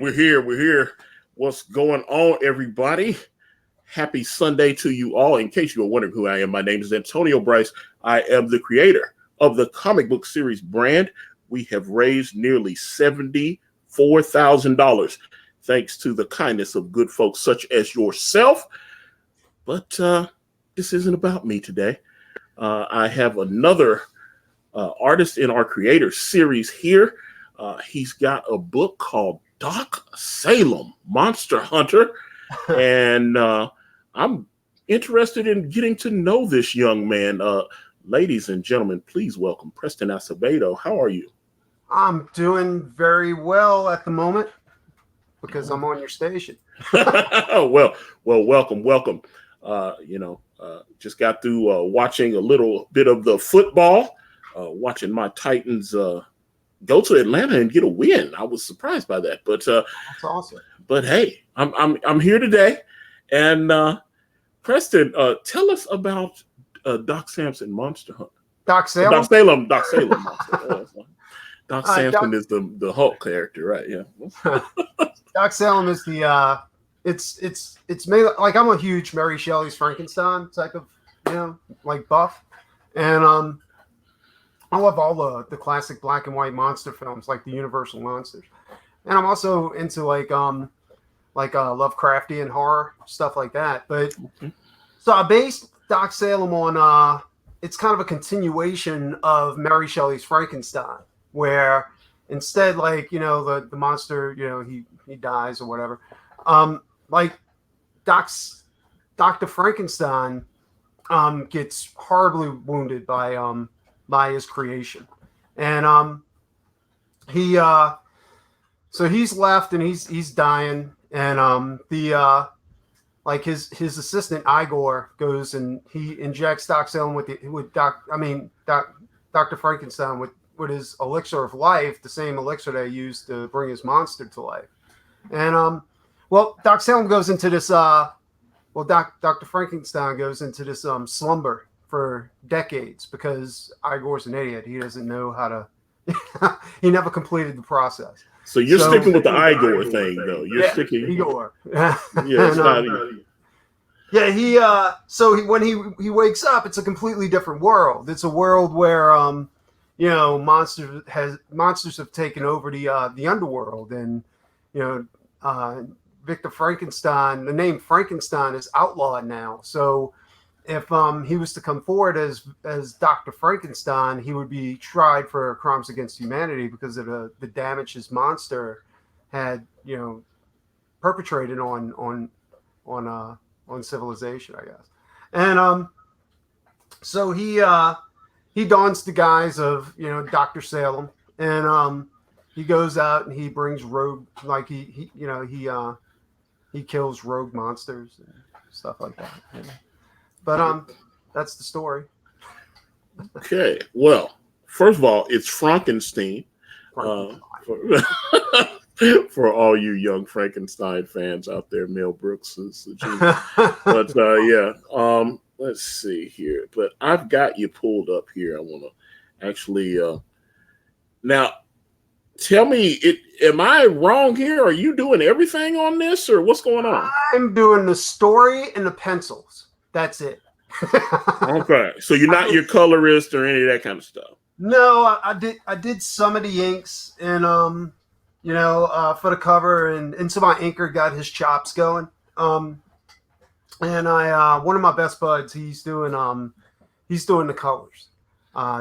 We're here. We're here. What's going on, everybody? Happy Sunday to you all. In case you were wondering who I am, my name is Antonio Bryce. I am the creator of the comic book series brand. We have raised nearly $74,000 thanks to the kindness of good folks such as yourself. But this isn't about me today. I have another artist in our creator series here. He's got a book called Salem Monster Hunter, and I'm interested in getting to know this young man. Ladies and gentlemen, please welcome Preston Asevedo. How are you? I'm doing very well at the moment because I'm on your station. well, welcome. Just got through watching a little bit of the football, watching my Titans go to Atlanta and get a win. I was surprised by that, but that's awesome. But hey, I'm here today, and Preston, tell us about Doc Samson Monster Hunter. Doc Salem. Monster. Doc Samson is the Hulk character, right? Yeah. Doc Salem is the it's made like I'm a huge Mary Shelley's Frankenstein type of like buff, and I love all the classic black and white monster films, like the Universal monsters, and I'm also into like Lovecraftian horror stuff like that. But so I based Doc Salem on it's kind of a continuation of Mary Shelley's Frankenstein, where instead the monster he dies or whatever, like Dr. Frankenstein gets horribly wounded by his creation, and so he's left and he's dying, and his assistant Igor goes and he injects Doc Salem with Dr. Frankenstein with his elixir of life, the same elixir they used to bring his monster to life. And Doc Salem goes into this Dr. Frankenstein goes into this slumber for decades because Igor's an idiot. He doesn't know how to he never completed the process. So you're sticking with the Igor thing, though. You're sticking Igor. Yeah, it's not easy. Yeah, when he wakes up, it's a completely different world. It's a world where monsters have taken over the underworld, and Victor Frankenstein, the name Frankenstein is outlawed now. So if he was to come forward as Dr. Frankenstein, he would be tried for crimes against humanity because of the damage his monster had, perpetrated on civilization, I guess. And so he dons the guise of Dr. Salem, and he goes out and he brings rogue, like he kills rogue monsters and stuff like that. But that's the story. Okay. Well, first of all, it's Frankenstein. For all you young Frankenstein fans out there, Mel Brooks is the genius. But let's see here. But I've got you pulled up here. I want to actually now tell me, am I wrong here? Are you doing everything on this, or what's going on? I'm doing the story and the pencils. That's it. Okay, so you're not your colorist or any of that kind of stuff. No, I did some of the inks and for the cover, and so my inker got his chops going. And I one of my best buds, he's doing the colors,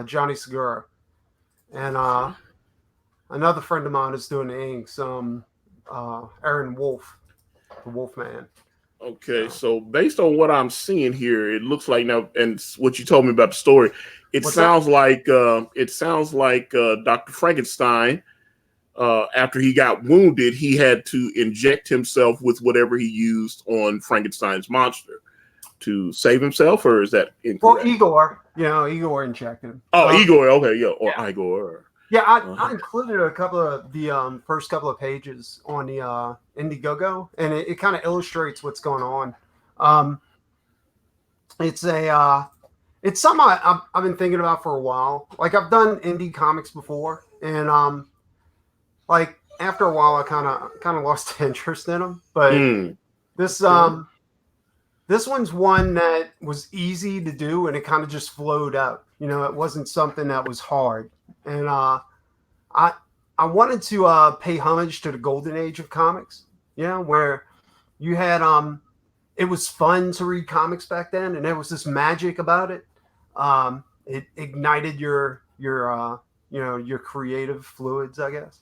Johnny Segura, and another friend of mine is doing the inks, Aaron Wolf, the Wolfman. Okay, so based on what I'm seeing here, it looks like now, and what you told me about the story, it sounds like Dr. Frankenstein, after he got wounded, he had to inject himself with whatever he used on Frankenstein's monster to save himself, or is that incorrect? Well, Igor injected him. Oh, Igor, okay, yeah, or yeah. Igor. Yeah, I included a couple of the first couple of pages on the Indiegogo, and it kind of illustrates what's going on. It's something I've been thinking about for a while. Like, I've done indie comics before, and like after a while, I kind of lost interest in them. But this this one's one that was easy to do, and it kind of just flowed out. You know, it wasn't something that was hard, and I wanted to pay homage to the golden age of comics. You know, where you had it was fun to read comics back then, and there was this magic about it. It ignited your your creative fluids, I guess.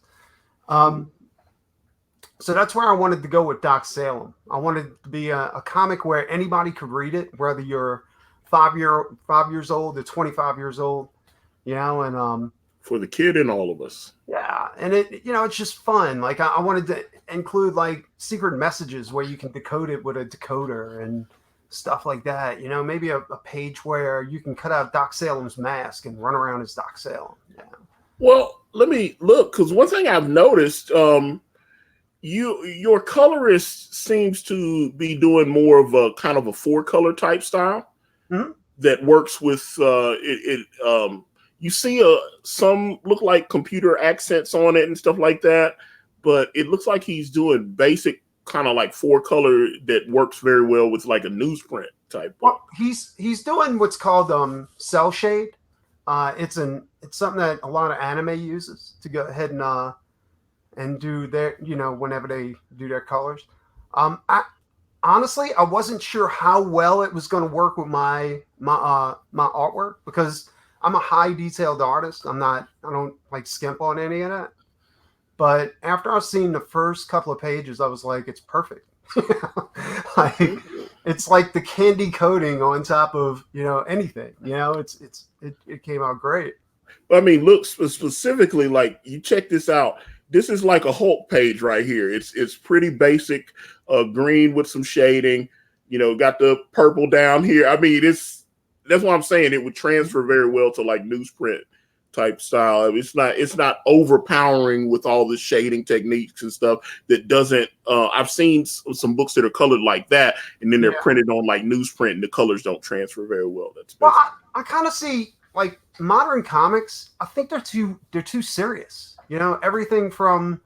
So that's where I wanted to go with Doc Salem. I wanted to be a comic where anybody could read it, whether you're 5 years old or 25 years old, you know, and for the kid in all of us. yeah, and it's just fun. Like I wanted to include like secret messages where you can decode it with a decoder and stuff like that. You know, maybe a page where you can cut out Doc Salem's mask and run around as Doc Salem. Yeah. Well, let me look, because one thing I've noticed, your colorist seems to be doing more of a kind of a 4-color type style that works with you see some look like computer accents on it and stuff like that, but it looks like he's doing basic kind of like 4-color that works very well with like a newsprint type book. Well, he's doing what's called cell shade. It's something that a lot of anime uses to go ahead and do their, whenever they do their colors. Honestly, I wasn't sure how well it was going to work with my artwork, because I'm a high detailed artist. I don't like skimp on any of that. But after I've seen the first couple of pages, I was like, it's perfect. Like, it's like the candy coating on top of, anything, it came out great. I mean, look specifically, like, you check this out. This is like a Hulk page right here. It's pretty basic, green with some shading, got the purple down here. I mean, that's what I'm saying. It would transfer very well to like newsprint type style. It's not overpowering with all the shading techniques and stuff that doesn't, I've seen some books that are colored like that, and then they're printed on like newsprint and the colors don't transfer very well. Well, I kind of see like modern comics. I think they're too serious. Everything from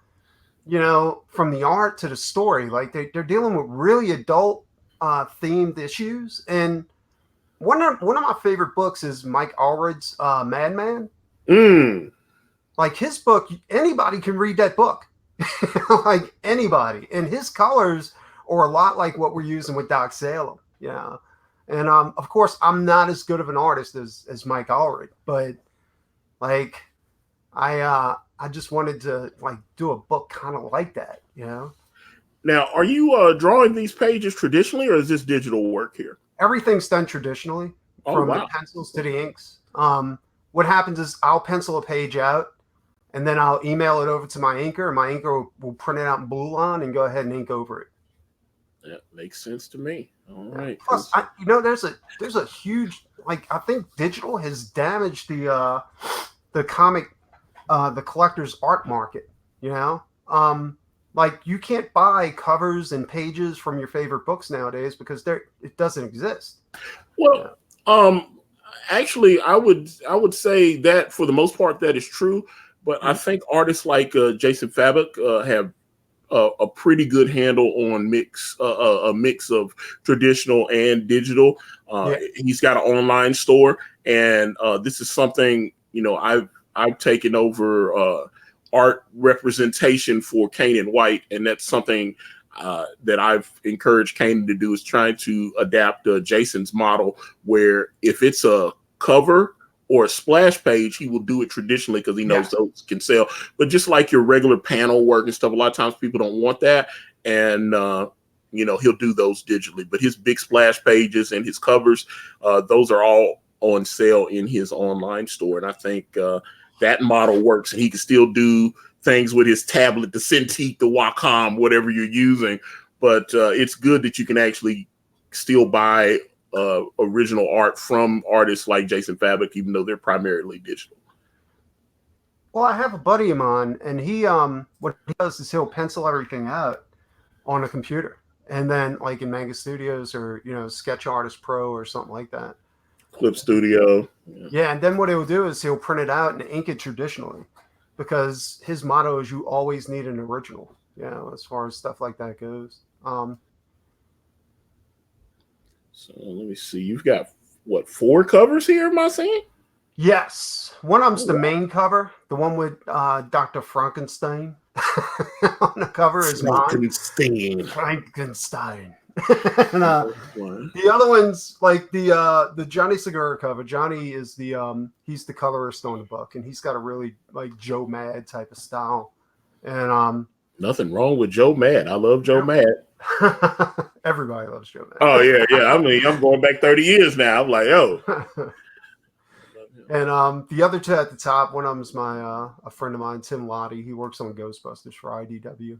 the art to the story, like they're dealing with really adult themed issues. And one of my favorite books is Mike Allred's Madman. Like his book, anybody can read that book. Like anybody. And his colors are a lot like what we're using with Doc Salem. Yeah. And of course, I'm not as good of an artist as Mike Allred, but like I just wanted to like do a book kind of like that, Now, are you drawing these pages traditionally, or is this digital work here? Everything's done traditionally, from the pencils to the inks. What happens is I'll pencil a page out, and then I'll email it over to my inker, and my inker will print it out in blue line and go ahead and ink over it. That makes sense to me. All right. Plus, there's a huge, like, I think digital has damaged the comic, the collector's art market. Like you can't buy covers and pages from your favorite books nowadays because it doesn't exist. Well, actually, I would say that for the most part that is true, but I think artists like Jason Fabok have a pretty good handle on a mix of traditional and digital. He's got an online store, and this is something I've taken over art representation for Kane and White, and that's something that I've encouraged Kane to do, is trying to adapt Jason's model, where if it's a cover or a splash page, he will do it traditionally because he knows those can sell. But just like your regular panel work and stuff, a lot of times people don't want that, and he'll do those digitally. But his big splash pages and his covers, those are all on sale in his online store, and I think that model works, and he can still do things with his tablet, the Cintiq, the Wacom, whatever you're using. But it's good that you can actually still buy original art from artists like Jason Fabok, even though they're primarily digital. Well, I have a buddy of mine, and he what he does is he'll pencil everything out on a computer, and then like in Manga Studios or Sketch Artist Pro or something like that. Clip Studio. Yeah, and then what he'll do is he'll print it out and ink it traditionally, because his motto is you always need an original, as far as stuff like that goes. So let me see. You've got what, 4 covers here, am I saying? Yes. One of them's the wow. main cover. The one with Dr. Frankenstein on the cover is mine. Frankenstein. And, the other one's like the Johnny Segura cover. Johnny is he's the colorist on the book, and he's got a really like Joe Mad type of style. And nothing wrong with Joe Mad. I love Joe Mad. Everybody loves Joe Mad. Oh yeah. I mean, I'm going back 30 years now. I'm like, oh. And the other two at the top, one of them is a friend of mine, Tim Lottie. He works on Ghostbusters for IDW,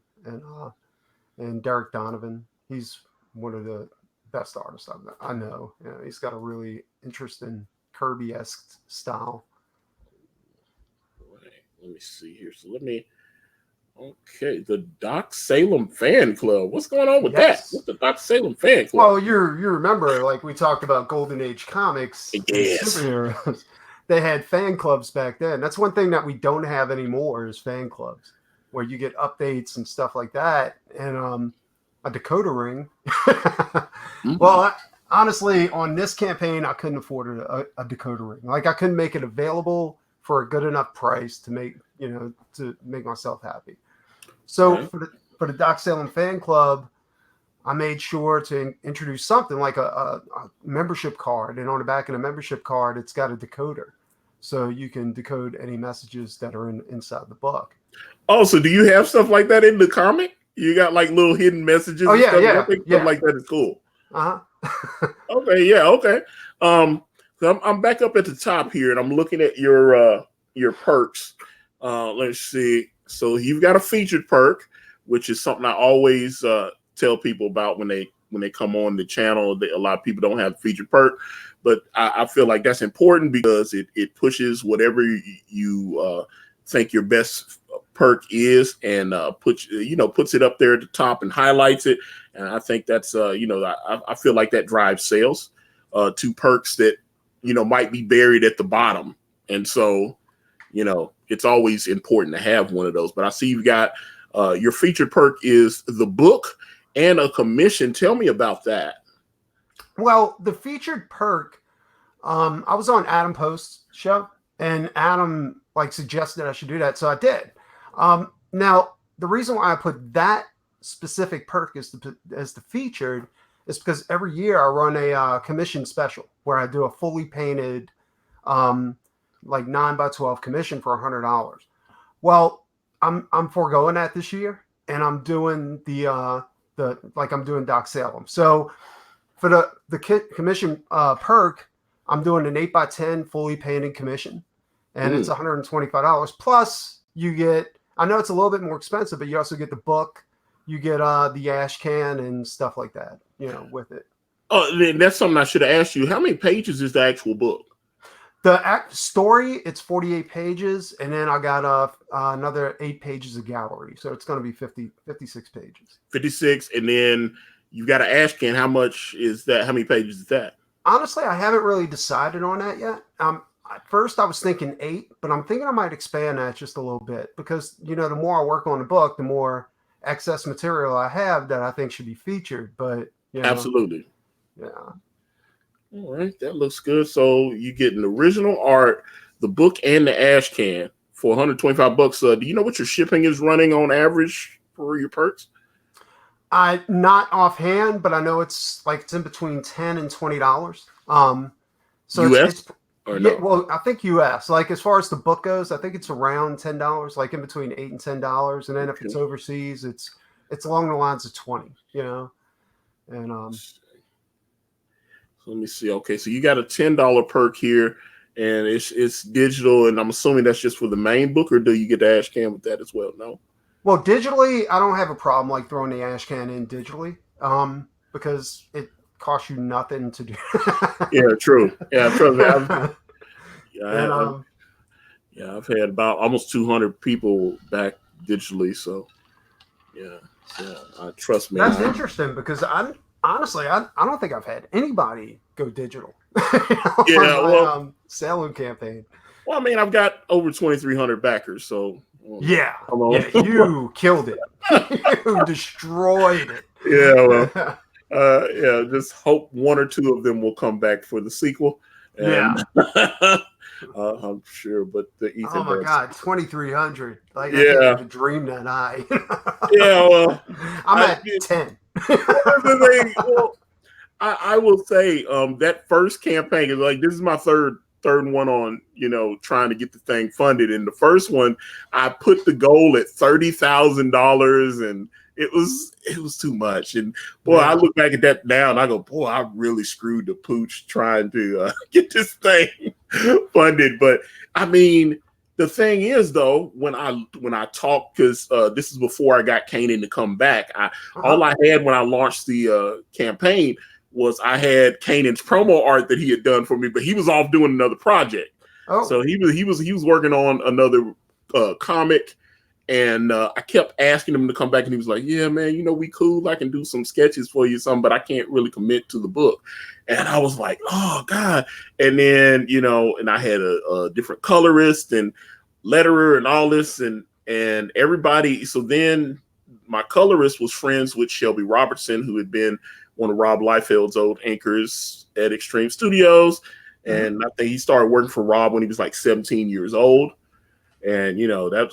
and Derek Donovan. He's one of the best artists I know. He's got a really interesting Kirby-esque style. Right. Let me see here. So okay, the Doc Salem fan club. What's going on with that? What's the Doc Salem fan club? Well, you remember, like we talked about Golden Age comics, yes. Superheroes. They had fan clubs back then. That's one thing that we don't have anymore is fan clubs, where you get updates and stuff like that. And a decoder ring. Mm-hmm. Well, honestly, on this campaign, I couldn't afford a decoder ring. Like I couldn't make it available for a good enough price to make myself happy. So for the Doc Salem fan club, I made sure to introduce something like a membership card, and on the back of the membership card, it's got a decoder, so you can decode any messages that are inside the book. Oh, so do you have stuff like that in the comic? You got like little hidden messages? Oh yeah, I think stuff like that is cool. Okay, yeah, okay. So I'm back up at the top here, and I'm looking at your perks. Let's see. So you've got a featured perk, which is something I always tell people about when they come on the channel. A lot of people don't have featured perk, but I feel like that's important because it pushes whatever you think your best perk is, and puts it up there at the top and highlights it. And I think that's I feel like that drives sales to perks that might be buried at the bottom. And so it's always important to have one of those. But I see you've got your featured perk is the book and a commission. Tell me about that. Well, the featured perk, I was on Adam Post's show, and Adam suggested I should do that, so I did. Now, the reason why I put that specific perk as the featured is because every year I run a commission special where I do a fully painted 9x12 commission for $100. Well, I'm foregoing that this year, and I'm doing I'm doing Doc Salem. So for the commission perk, I'm doing an 8x10 fully painted commission, and it's $125. Plus, you get, I know it's a little bit more expensive, but you also get the book, you get the ash can and stuff like that, with it. Oh, then that's something I should have asked you. How many pages is the actual book? The story, it's 48 pages, and then I got another 8 pages of gallery. So it's going to be 56 pages. 56, and then you got an ash can. How much is that? How many pages is that? Honestly, I haven't really decided on that yet. At first, I was thinking 8, but I'm thinking I might expand that just a little bit because, the more I work on the book, the more excess material I have that I think should be featured. But absolutely. Yeah. All right, that looks good. So you get an original art, the book, and the ash can for $125. Do you know what your shipping is running on average for your perks? Not offhand, but I know it's in between $10 and $20. So US or no? Yeah, well, I think US. As far as the book goes, I think it's around $10, in between $8 and $10. And then if it's overseas, it's along the lines of 20. And so let me see. Okay, so you got a $10 perk here, and it's digital, and I'm assuming that's just for the main book, or do you get the ash can with that as well? No. Well, digitally, I don't have a problem throwing the ash can in digitally, because it costs you nothing to do. Yeah, true. Yeah, trust me. I've had about almost 200 people back digitally, so trust me. That's interesting because honestly, I don't think I've had anybody go digital. Salem campaign. Well, I mean, I've got over 2,300 backers, so Yeah. Come on. Yeah, you killed it. You destroyed it. Yeah, well, yeah, just hope one or two of them will come back for the sequel. And I'm sure, but the Oh Ethan my does. God, 2,300. Like I can't Yeah. even dream that high. Yeah, well, I'm at 10. the thing. Well, I will say that first campaign is like, this is my third one on, trying to get the thing funded. And the first one, I put the goal at $30,000, and it was too much. And boy, I look back at that now and I go, boy, I really screwed the pooch trying to get this thing funded. But I mean, the thing is, though, when I talk, because this is before I got Kanan to come back, all I had when I launched the campaign was I had Kanan's promo art that he had done for me, but he was off doing another project. Oh. So he was working on another comic, and I kept asking him to come back, and he was like, "Yeah, man, we cool. I can do some sketches for you, but I can't really commit to the book." And I was like, "Oh God!" And then and I had a different colorist and letterer and all this, and everybody. So then my colorist was friends with Shelby Robertson, who had been one of Rob Liefeld's old anchors at Extreme Studios. And I think he started working for Rob when he was like 17 years old. And, that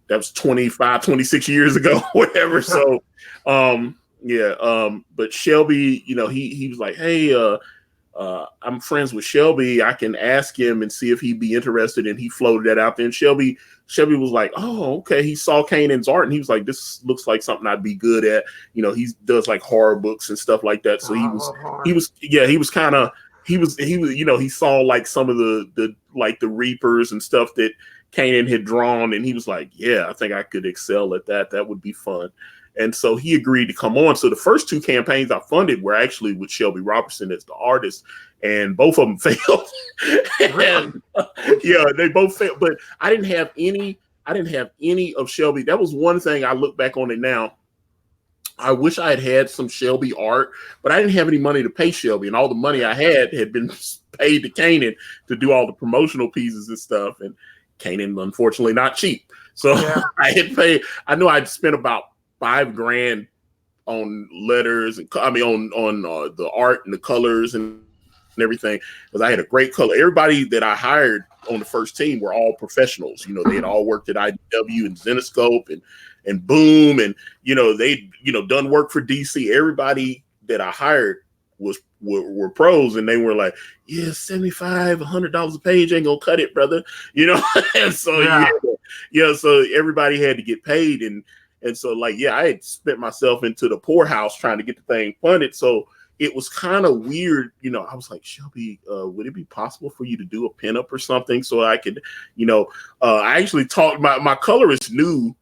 was 25, 26 years ago, whatever. So, but Shelby, he was like, "Hey, I'm friends with Shelby. I can ask him and see if he'd be interested." And he floated that out there. And Shelby was like, "Oh, okay." He saw Kanan's art and he was like, "This looks like something I'd be good at." He does like horror books and stuff like that. So he saw like some of the like the Reapers and stuff that Kanan had drawn. And he was like, "Yeah, I think I could excel at that. That would be fun." And so he agreed to come on. So the first two campaigns I funded were actually with Shelby Robertson as the artist, and both of them failed. And, they both failed. But I didn't have any of Shelby. That was one thing I look back on it now. I wish I had some Shelby art, but I didn't have any money to pay Shelby, and all the money I had been paid to Kanan to do all the promotional pieces and stuff. And Kanan, unfortunately, not cheap. So I knew I'd spent about $5,000 on letters and on the art and the colors and everything, because I had a great color. Everybody that I hired on the first team were all professionals. They had all worked at IDW and Zenescope and Boom, and they'd done work for DC. Everybody that I hired were pros, and they were like, "Yeah, $75, $100 a page ain't gonna cut it, brother." And so so everybody had to get paid. And so, I had spent myself into the poorhouse trying to get the thing funded. So it was kind of weird. I was like, "Shelby, would it be possible for you to do a pinup or something so I could, I actually talked, my colorist knew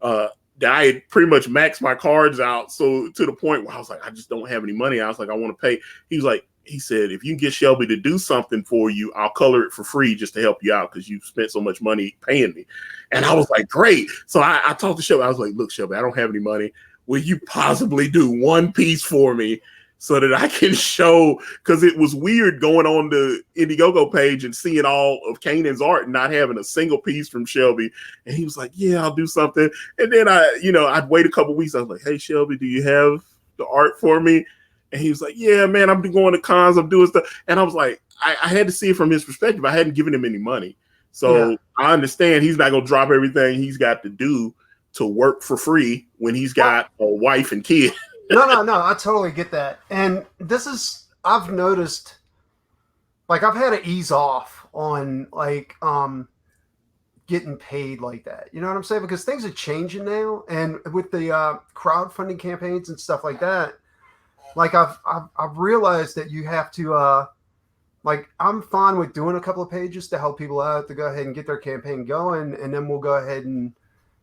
that I had pretty much maxed my cards out. So to the point where I was like, I just don't have any money. I was like, I want to pay. He said, "If you can get Shelby to do something for you, I'll color it for free just to help you out because you spent so much money paying me." And I was like, "Great." So I talked to Shelby. I was like, "Look, Shelby, I don't have any money. Will you possibly do one piece for me so that I can show?" Because it was weird going on the Indiegogo page and seeing all of Kanan's art and not having a single piece from Shelby. And he was like, "Yeah, I'll do something." And then I'd wait a couple weeks. I was like, "Hey, Shelby, do you have the art for me?" And he was like, "Yeah, man, I'm going to cons, I'm doing stuff." And I was like, I had to see it from his perspective. I hadn't given him any money. So I understand he's not going to drop everything he's got to do to work for free when he's got a wife and kid. No, I totally get that. And I've noticed, like, I've had to ease off on, like, getting paid like that. You know what I'm saying? Because things are changing now. And with the crowdfunding campaigns and stuff like that, like, I've realized that you have to, like, I'm fine with doing a couple of pages to help people out to go ahead and get their campaign going. And then we'll go ahead and,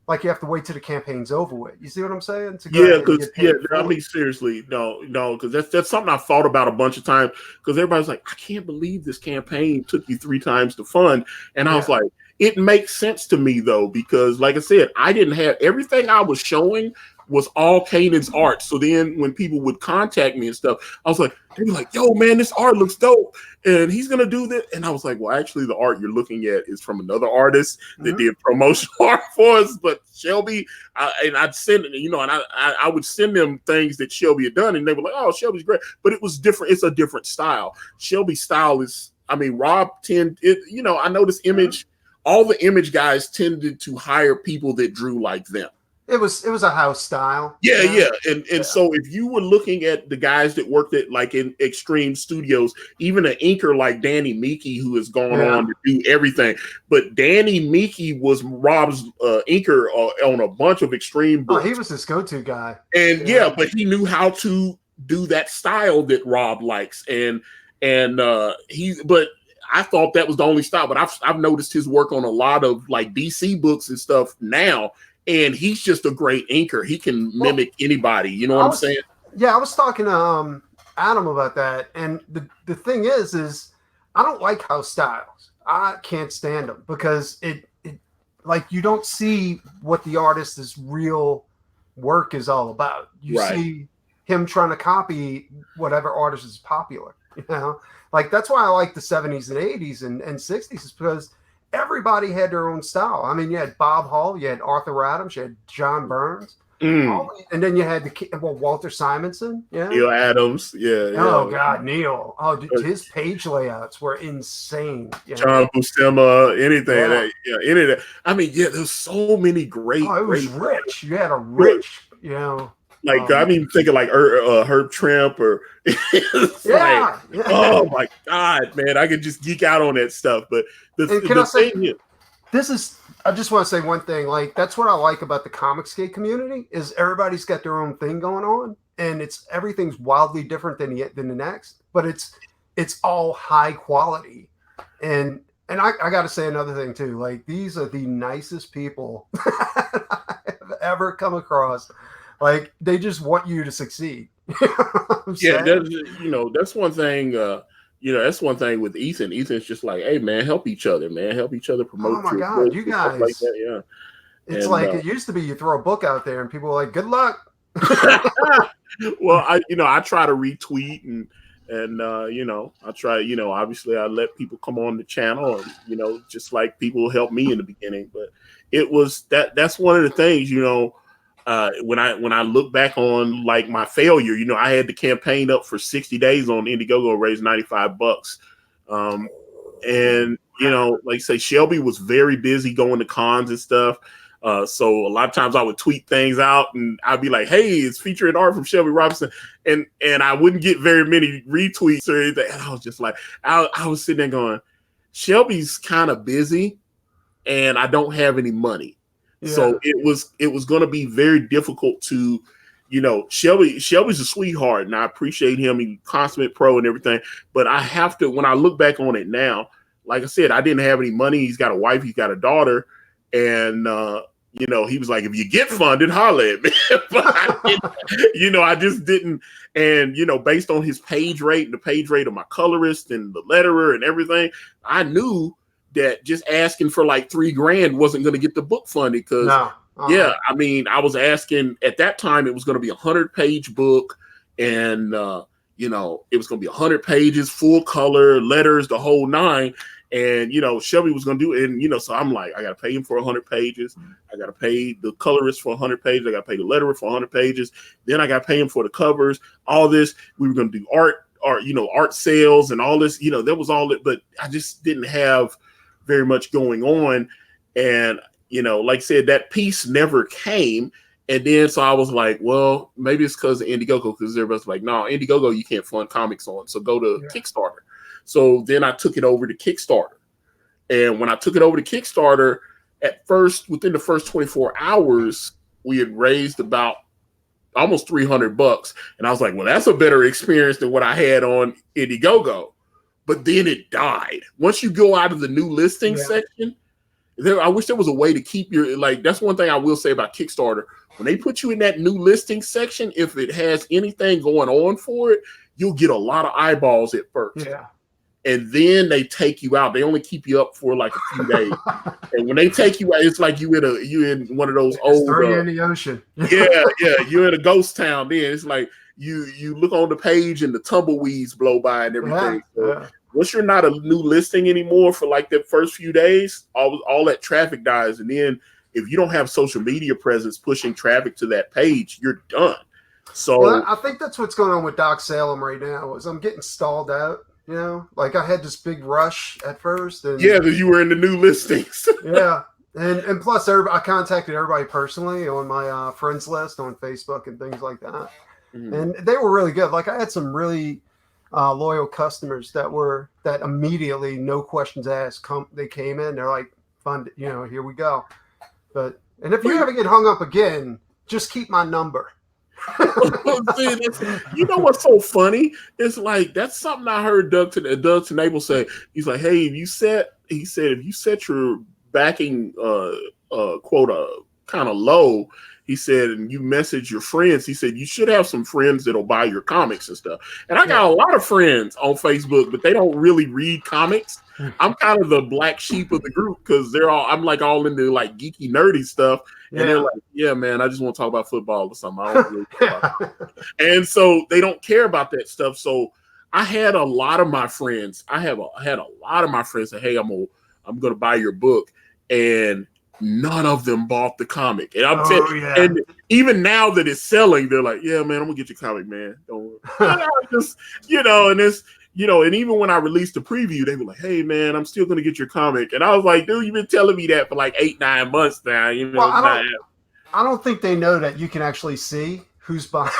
like, you have to wait till the campaign's over with. You see what I'm saying? I mean, seriously, no, because that's something I've thought about a bunch of times. Because everybody's like, "I can't believe this campaign took you 3 times to fund," and I was like, it makes sense to me though, because like I said, I didn't have everything I was showing was all Kanan's art. So then when people would contact me and stuff, I was like, They'd be like, yo, man, this art looks dope. And he's going to do that. And I was like, well, actually, the art you're looking at is from another artist that did promotional art for us. But Shelby, I'd send, and I would send them things that Shelby had done. And they were like, oh, Shelby's great. But it was different. It's a different style. Shelby's style is, Rob I noticed Image, all the Image guys tended to hire people that drew like them. It was a house style. Yeah. And so if you were looking at the guys that worked at like in Extreme Studios, even an inker like Danny Meeke, who has gone on to do everything, but Danny Meeke was Rob's inker on a bunch of Extreme books. Oh, he was his go-to guy. And but he knew how to do that style that Rob likes. But I thought that was the only style, but I've noticed his work on a lot of like DC books and stuff now. And he's just a great inker. He can mimic anybody. You know what I'm saying? Yeah, I was talking to Adam about that. And the thing is I don't like house styles. I can't stand them because it like you don't see what the artist's real work is all about. You see him trying to copy whatever artist is popular. Like that's why I like the 70s and 80s and 60s is because everybody had their own style. I mean, you had Bob Hall, you had Arthur Adams, you had John Burns, and then you had Walter Simonson, Neil Adams, Oh God, Neil! Oh, his page layouts were insane. John Buscema, anything, anything. I mean, there's so many great. Oh, it was rich. You had a rich, Like I'm even thinking like Herb Trimp or oh my God, man, I could just geek out on that stuff. But I just want to say one thing. Like that's what I like about the Comicsgate community is everybody's got their own thing going on, and everything's wildly different than the next, but it's all high quality. And I got to say another thing too. Like these are the nicest people I've ever come across. Like they just want you to succeed. That's one thing. That's one thing with Ethan. Ethan's just like, hey man, help each other, man. Help each other promote. Oh my God, you guys! Like that, It's like it used to be. You throw a book out there, and people are like, "Good luck." Well, I try to retweet and I try. Obviously, I let people come on the channel, and just like people helped me in the beginning. But it was that's one of the things, when I look back on like my failure, I had the campaign up for 60 days on Indiegogo, raised $95. And like I say, Shelby was very busy going to cons and stuff. So a lot of times I would tweet things out and I'd be like, hey, it's featuring art from Shelby Robinson. And I wouldn't get very many retweets or anything. And I was just like, I was sitting there going, Shelby's kind of busy and I don't have any money. So it was going to be very difficult to, Shelby's a sweetheart and I appreciate him. He's a consummate pro and everything. But I have to, when I look back on it now, like I said, I didn't have any money. He's got a wife. He's got a daughter. And, he was like, if you get funded, holler at me. But I just didn't. And, based on his page rate and the page rate of my colorist and the letterer and everything, I knew that just asking for like $3,000 wasn't going to get the book funded because I was asking at that time, it was going to be 100-page book and, it was going to be 100 pages, full color, letters, the whole nine. And, Shelby was going to do it. And, so I'm like, I got to pay him for 100 pages. I got to pay the colorist for 100 pages. I got to pay the letterer for 100 pages. Then I got to pay him for the covers, all this. We were going to do art sales and all this, that was all it. But I just didn't have very much going on. And, like I said, that piece never came. And then, so I was like, well, maybe it's because of Indiegogo, because everybody's like, no, Indiegogo, you can't fund comics on. So go to Kickstarter. So then I took it over to Kickstarter. And when I took it over to Kickstarter, at first, within the first 24 hours, we had raised about almost $300. And I was like, well, that's a better experience than what I had on Indiegogo. But then it died. Once you go out of the new listing section, I wish there was a way to keep your, like, that's one thing I will say about Kickstarter. When they put you in that new listing section, if it has anything going on for it, you'll get a lot of eyeballs at first. Yeah. and then they take you out. They only keep you up for like a few days. And when they take you out, it's like you in one of those old throw you in the ocean. yeah, you're in a ghost town. Then it's like you look on the page and the tumbleweeds blow by and everything. So once you're not a new listing anymore for like the first few days, all that traffic dies. And then if you don't have social media presence pushing traffic to that page, you're done. So I think that's what's going on with Doc Salem right now. Is I'm getting stalled out. You know, like I had this big rush at first, and because you were in the new listings. and plus, I contacted everybody personally on my friends list on Facebook and things like that, and they were really good. Like I had some really loyal customers that immediately, no questions asked, they came in, they're like, "Fun, you know, here we go." And if you ever get hung up again, just keep my number. See, you know what's so funny? It's like that's something I heard Doug Tenable say. He's like, "Hey, if you set your backing quota kind of low," he said, and you message your friends, he said you should have some friends that'll buy your comics and stuff. And I got a lot of friends on Facebook, but they don't really read comics. I'm kind of the black sheep of the group because I'm like all into like geeky, nerdy stuff. And they're like, yeah, man, I just want to talk about football or something. I don't really care about it. And so they don't care about that stuff. So I had a lot of my friends. I had a lot of my friends say, hey, I'm going to buy your book. And none of them bought the comic. And and even now that it's selling, they're like, yeah, man, I'm going to get your comic, man. Don't just, and it's, and even when I released the preview, they were like, hey, man, I'm still going to get your comic. And I was like, dude, you've been telling me that for like 8-9 months now. I don't think they know that you can actually see who's buying.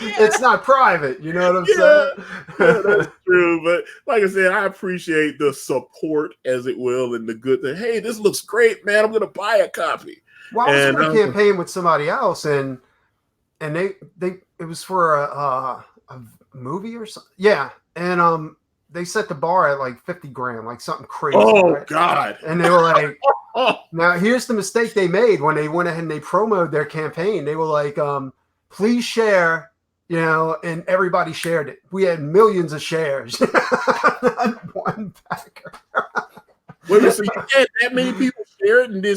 It's not private. You know what I'm saying? Yeah, that's true. But like I said, I appreciate the support, as it will, and the good thing. Hey, this looks great, man. I'm going to buy a copy. Well, I was on a campaign with somebody else, and it was for a movie or something. Yeah. And they set the bar at like 50 grand, like something crazy. Oh, right? God. And they were like, now here's the mistake they made when they went ahead and they promoted their campaign. They were like, please share, and everybody shared it. We had millions of shares. Not one backer. Wait, so you had that many people share it, and I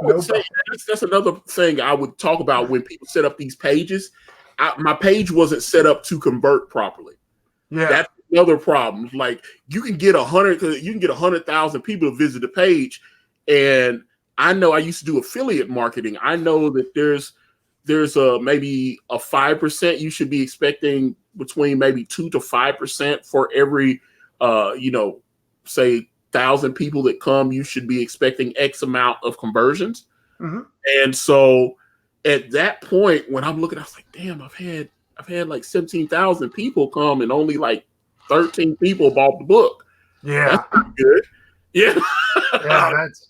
would say that's another thing I would talk about when people set up these pages. My page wasn't set up to convert properly. Yeah, that's another problem. Like you can get 100,000 people to visit the page, and I know I used to do affiliate marketing. I know that there's maybe a 5% you should be expecting between maybe 2 to 5% for every say 1,000 people that come. You should be expecting X amount of conversions, and so at that point when I'm looking, I was like, damn, I've had like 17,000 people come and only like 13 people bought the book. Yeah, that's pretty good. Yeah,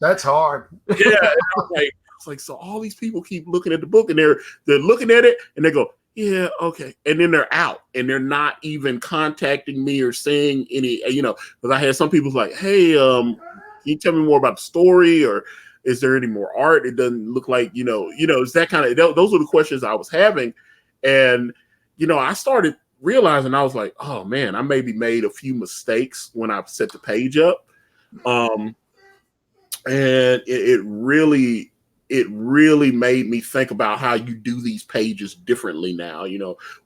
that's hard. Yeah, it's like so all these people keep looking at the book and they're looking at it and they go, yeah, okay, and then they're out and they're not even contacting me or saying any, because I had some people like, hey, can you tell me more about the story, or is there any more art? It doesn't look like, it's that kind of, those are the questions I was having. And, I started realizing, I was like, oh man, I maybe made a few mistakes when I set the page up. And it really made me think about how you do these pages differently now.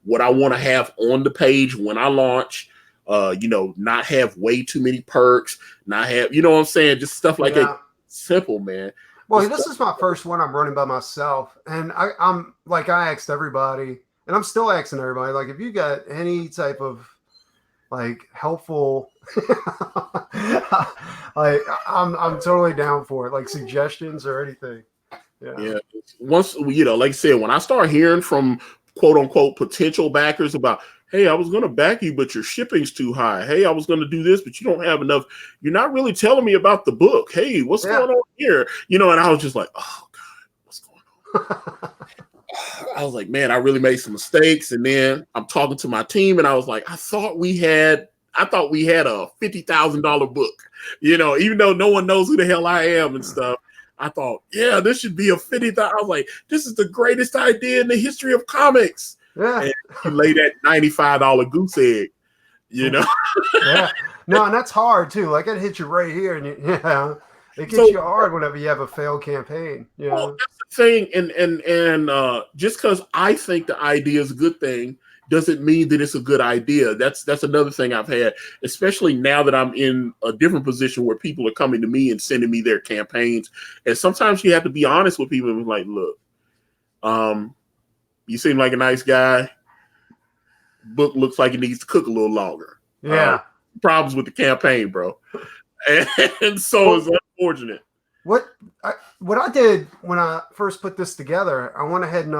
What I want to have on the page when I launch, not have way too many perks, not have, what I'm saying? Just stuff like that. Simple, man. Well, this is my first one I'm running by myself. And I'm like, I asked everybody, and I'm still asking everybody, like, if you got any type of like helpful, like I'm totally down for it, like suggestions or anything. Yeah. Once, like I said, when I start hearing from quote unquote potential backers about, hey, I was going to back you, but your shipping's too high. Hey, I was going to do this, but you don't have enough. You're not really telling me about the book. Hey, what's going on here? And I was just like, oh God, what's going on? I was like, man, I really made some mistakes. And then I'm talking to my team and I was like, I thought we had a $50,000 book, even though no one knows who the hell I am and stuff. I thought, yeah, this should be a $50,000. I was like, this is the greatest idea in the history of comics. Yeah. And you lay that $95 goose egg, You know. Yeah. No, and that's hard too. Like it hits you right here, and it gets So, you hard whenever you have a failed campaign. well, that's the thing, and just because I think the idea is a good thing doesn't mean that it's a good idea. That's another thing I've had, especially now that I'm in a different position where people are coming to me and sending me their campaigns, and sometimes you have to be honest with people and be like, look, you seem like a nice guy. Book looks like it needs to cook a little longer. Yeah. Problems with the campaign, bro, and so it's unfortunate. What I did when I first put this together, I went ahead and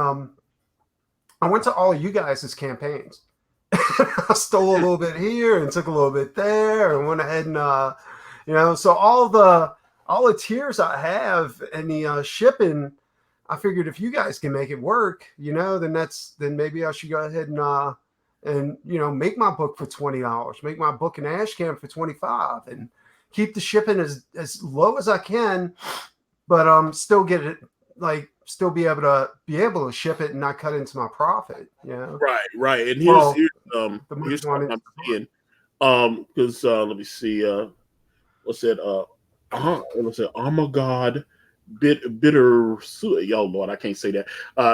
I went to all of you guys' campaigns. I stole a little bit here and took a little bit there, and went ahead and so all the tiers I have and the shipping, I figured if you guys can make it work, then maybe I should go ahead and make my book for $20, make my book an ash can for $25, and keep the shipping as low as I can, but still get it, like still be able to ship it and not cut into my profit. Right. And here's what I'm saying. Because let me see, what's that? What's it? Oh my God. Bitter, yo Lord, I can't say that.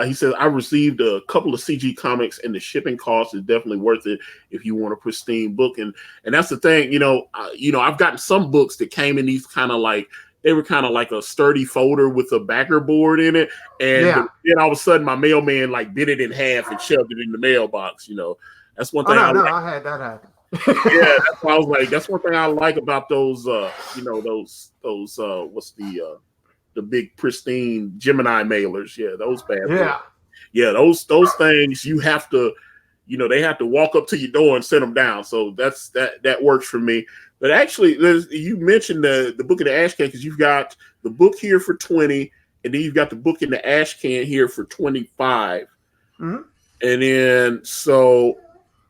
He says I received a couple of CG comics, and the shipping cost is definitely worth it if you want a pristine book. And that's the thing, I've gotten some books that came in these kind of like, they were kind of like a sturdy folder with a backer board in it, and then all of a sudden my mailman like bit it in half and shoved it in the mailbox. That's one thing. I had that happen. Yeah, that's why I was like, that's one thing I like about those. What's the big pristine Gemini mailers? Yeah, those bad. Yeah, those things you have to, they have to walk up to your door and set them down. So that works for me. But actually, you mentioned the book in the ash can, because you've got the book here for 20, and then you've got the book in the ash can here for 25. Mm-hmm. And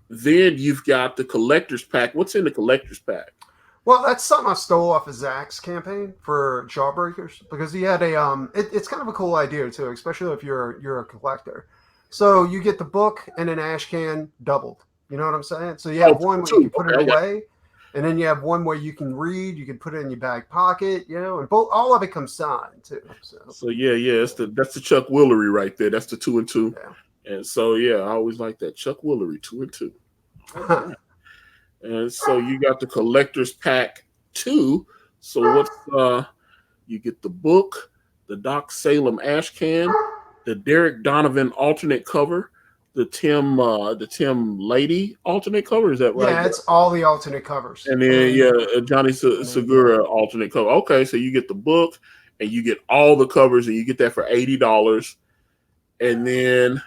then you've got the collector's pack. What's in the collector's pack? Well, that's something I stole off of Zach's campaign for Jawbreakers, because he had it's kind of a cool idea too, especially if you're a collector. So you get the book and an ash can doubled. You know what I'm saying? So you have one where you can put it away, and then you have one where you can read. You can put it in your back pocket. And all of it comes signed too. So yeah, that's the Chuck Woolery right there. That's the 2 and 2. Yeah. And so I always like that Chuck Woolery 2 and 2. Okay. And so you got the collector's pack 2. So what's you get the book, the Doc Salem ash can, the Derek Donovan alternate cover, the Tim Lady alternate cover. Is that right? Yeah, it's all the alternate covers. And then Johnny Segura alternate cover. Okay, so you get the book and you get all the covers, and you get that for $80. And then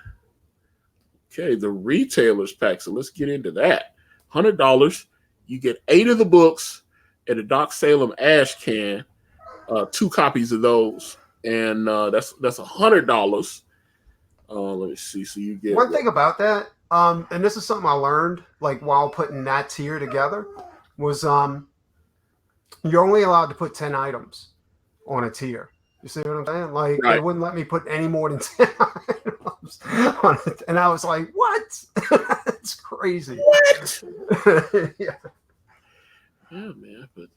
the retailer's pack. So let's get into that. $100. You get 8 of the books and a Doc Salem ash can, 2 copies of those, and that's $100. Let me see. So you get one thing about that, and this is something I learned like while putting that tier together, was you're only allowed to put 10 items on a tier. You see what I'm saying? Like they wouldn't let me put any more than 10 items on it, and I was like, "What? That's crazy." What? Yeah, man. But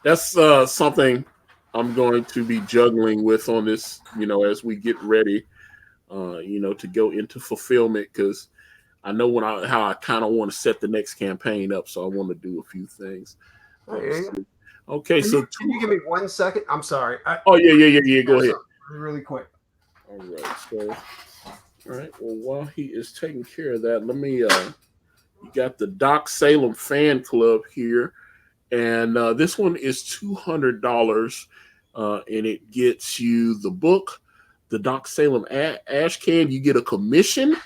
that's something I'm going to be juggling with on this, as we get ready, to go into fulfillment, because I know how I kind of want to set the next campaign up, so I want to do a few things. Okay, can you give me 1 second? I'm sorry. Yeah. Go ahead. Really quick. All right. So, all right. Well, while he is taking care of that, let me. You got the Doc Salem fan club here, and this one is $200, and it gets you the book, the Doc Salem ash can. You get a commission,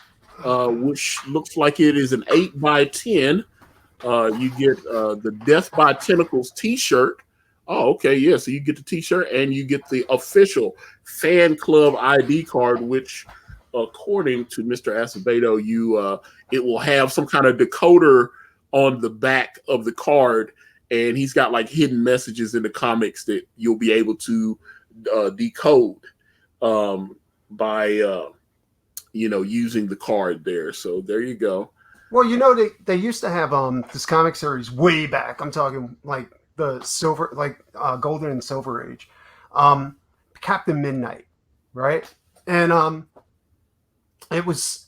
which looks like it is an 8x10. You get the Death by Tentacles T-shirt. Oh, okay, yeah. So you get the T-shirt and you get the official fan club ID card, which, according to Mr. Asevedo, it will have some kind of decoder on the back of the card, and he's got like hidden messages in the comics that you'll be able to decode by using the card there. So there you go. Well, they used to have this comic series way back. I'm talking like the silver, like golden and silver age, um, Captain Midnight, right? And it was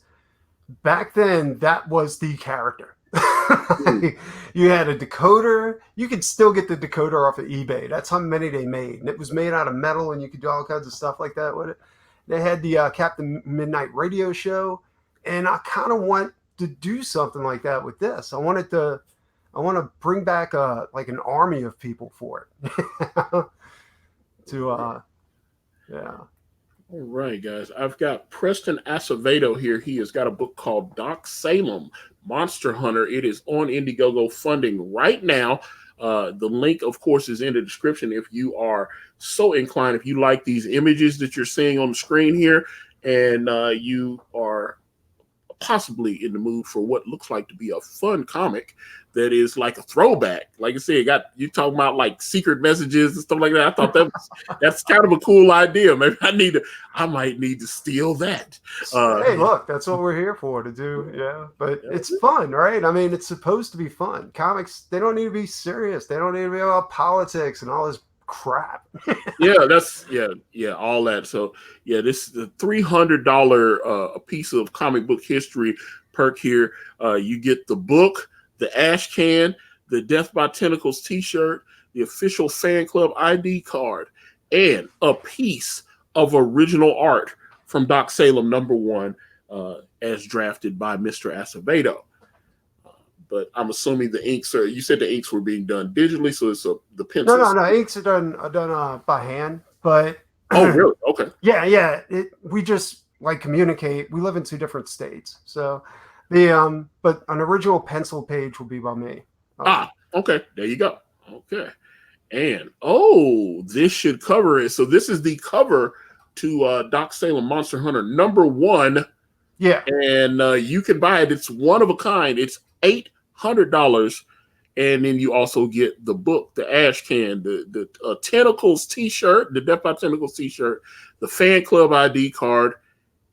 back then that was the character. You had a decoder. You could still get the decoder off of eBay. That's how many they made, and it was made out of metal, and you could do all kinds of stuff like that with it. They had the Captain Midnight radio show, and I kind of want to do something like that with this. I want to bring back like an army of people for it. Yeah. All right, guys. I've got Preston Asevedo here. He has got a book called Doc Salem Monster Hunter. It is on Indiegogo funding right now. The link, of course, is in the description if you are so inclined. If you like these images that you're seeing on the screen here, and you are possibly in the mood for what looks like to be a fun comic that is like a throwback. Like I said, you talking about like secret messages and stuff like that. I thought that's kind of a cool idea. Maybe I might need to steal that. Hey, look, that's what we're here for, to do. Yeah, but it's fun, right? I mean, it's supposed to be fun. Comics, they don't need to be serious. They don't need to be about politics and all this crap. All that. So this is a $300 a piece of comic book history perk here. You get the book, the ash can, the Death by Tentacles t-shirt, the official fan club ID card, and a piece of original art from Doc Salem #1 as drafted by Mr. Asevedo. But I'm assuming the inks you said the inks were being done digitally, so it's the pencils. No, inks are done by hand, but oh, really? Okay. Yeah. We just like communicate. We live in 2 different states, so but an original pencil page will be by me. Okay. There you go. Okay. And this should cover it. So this is the cover to Doc Salem Monster Hunter #1. Yeah. And you can buy it. It's one of a kind. It's $800. And then you also get the book, the ash can, the Tentacles t-shirt, the Death by Tentacles t-shirt, the fan club ID card,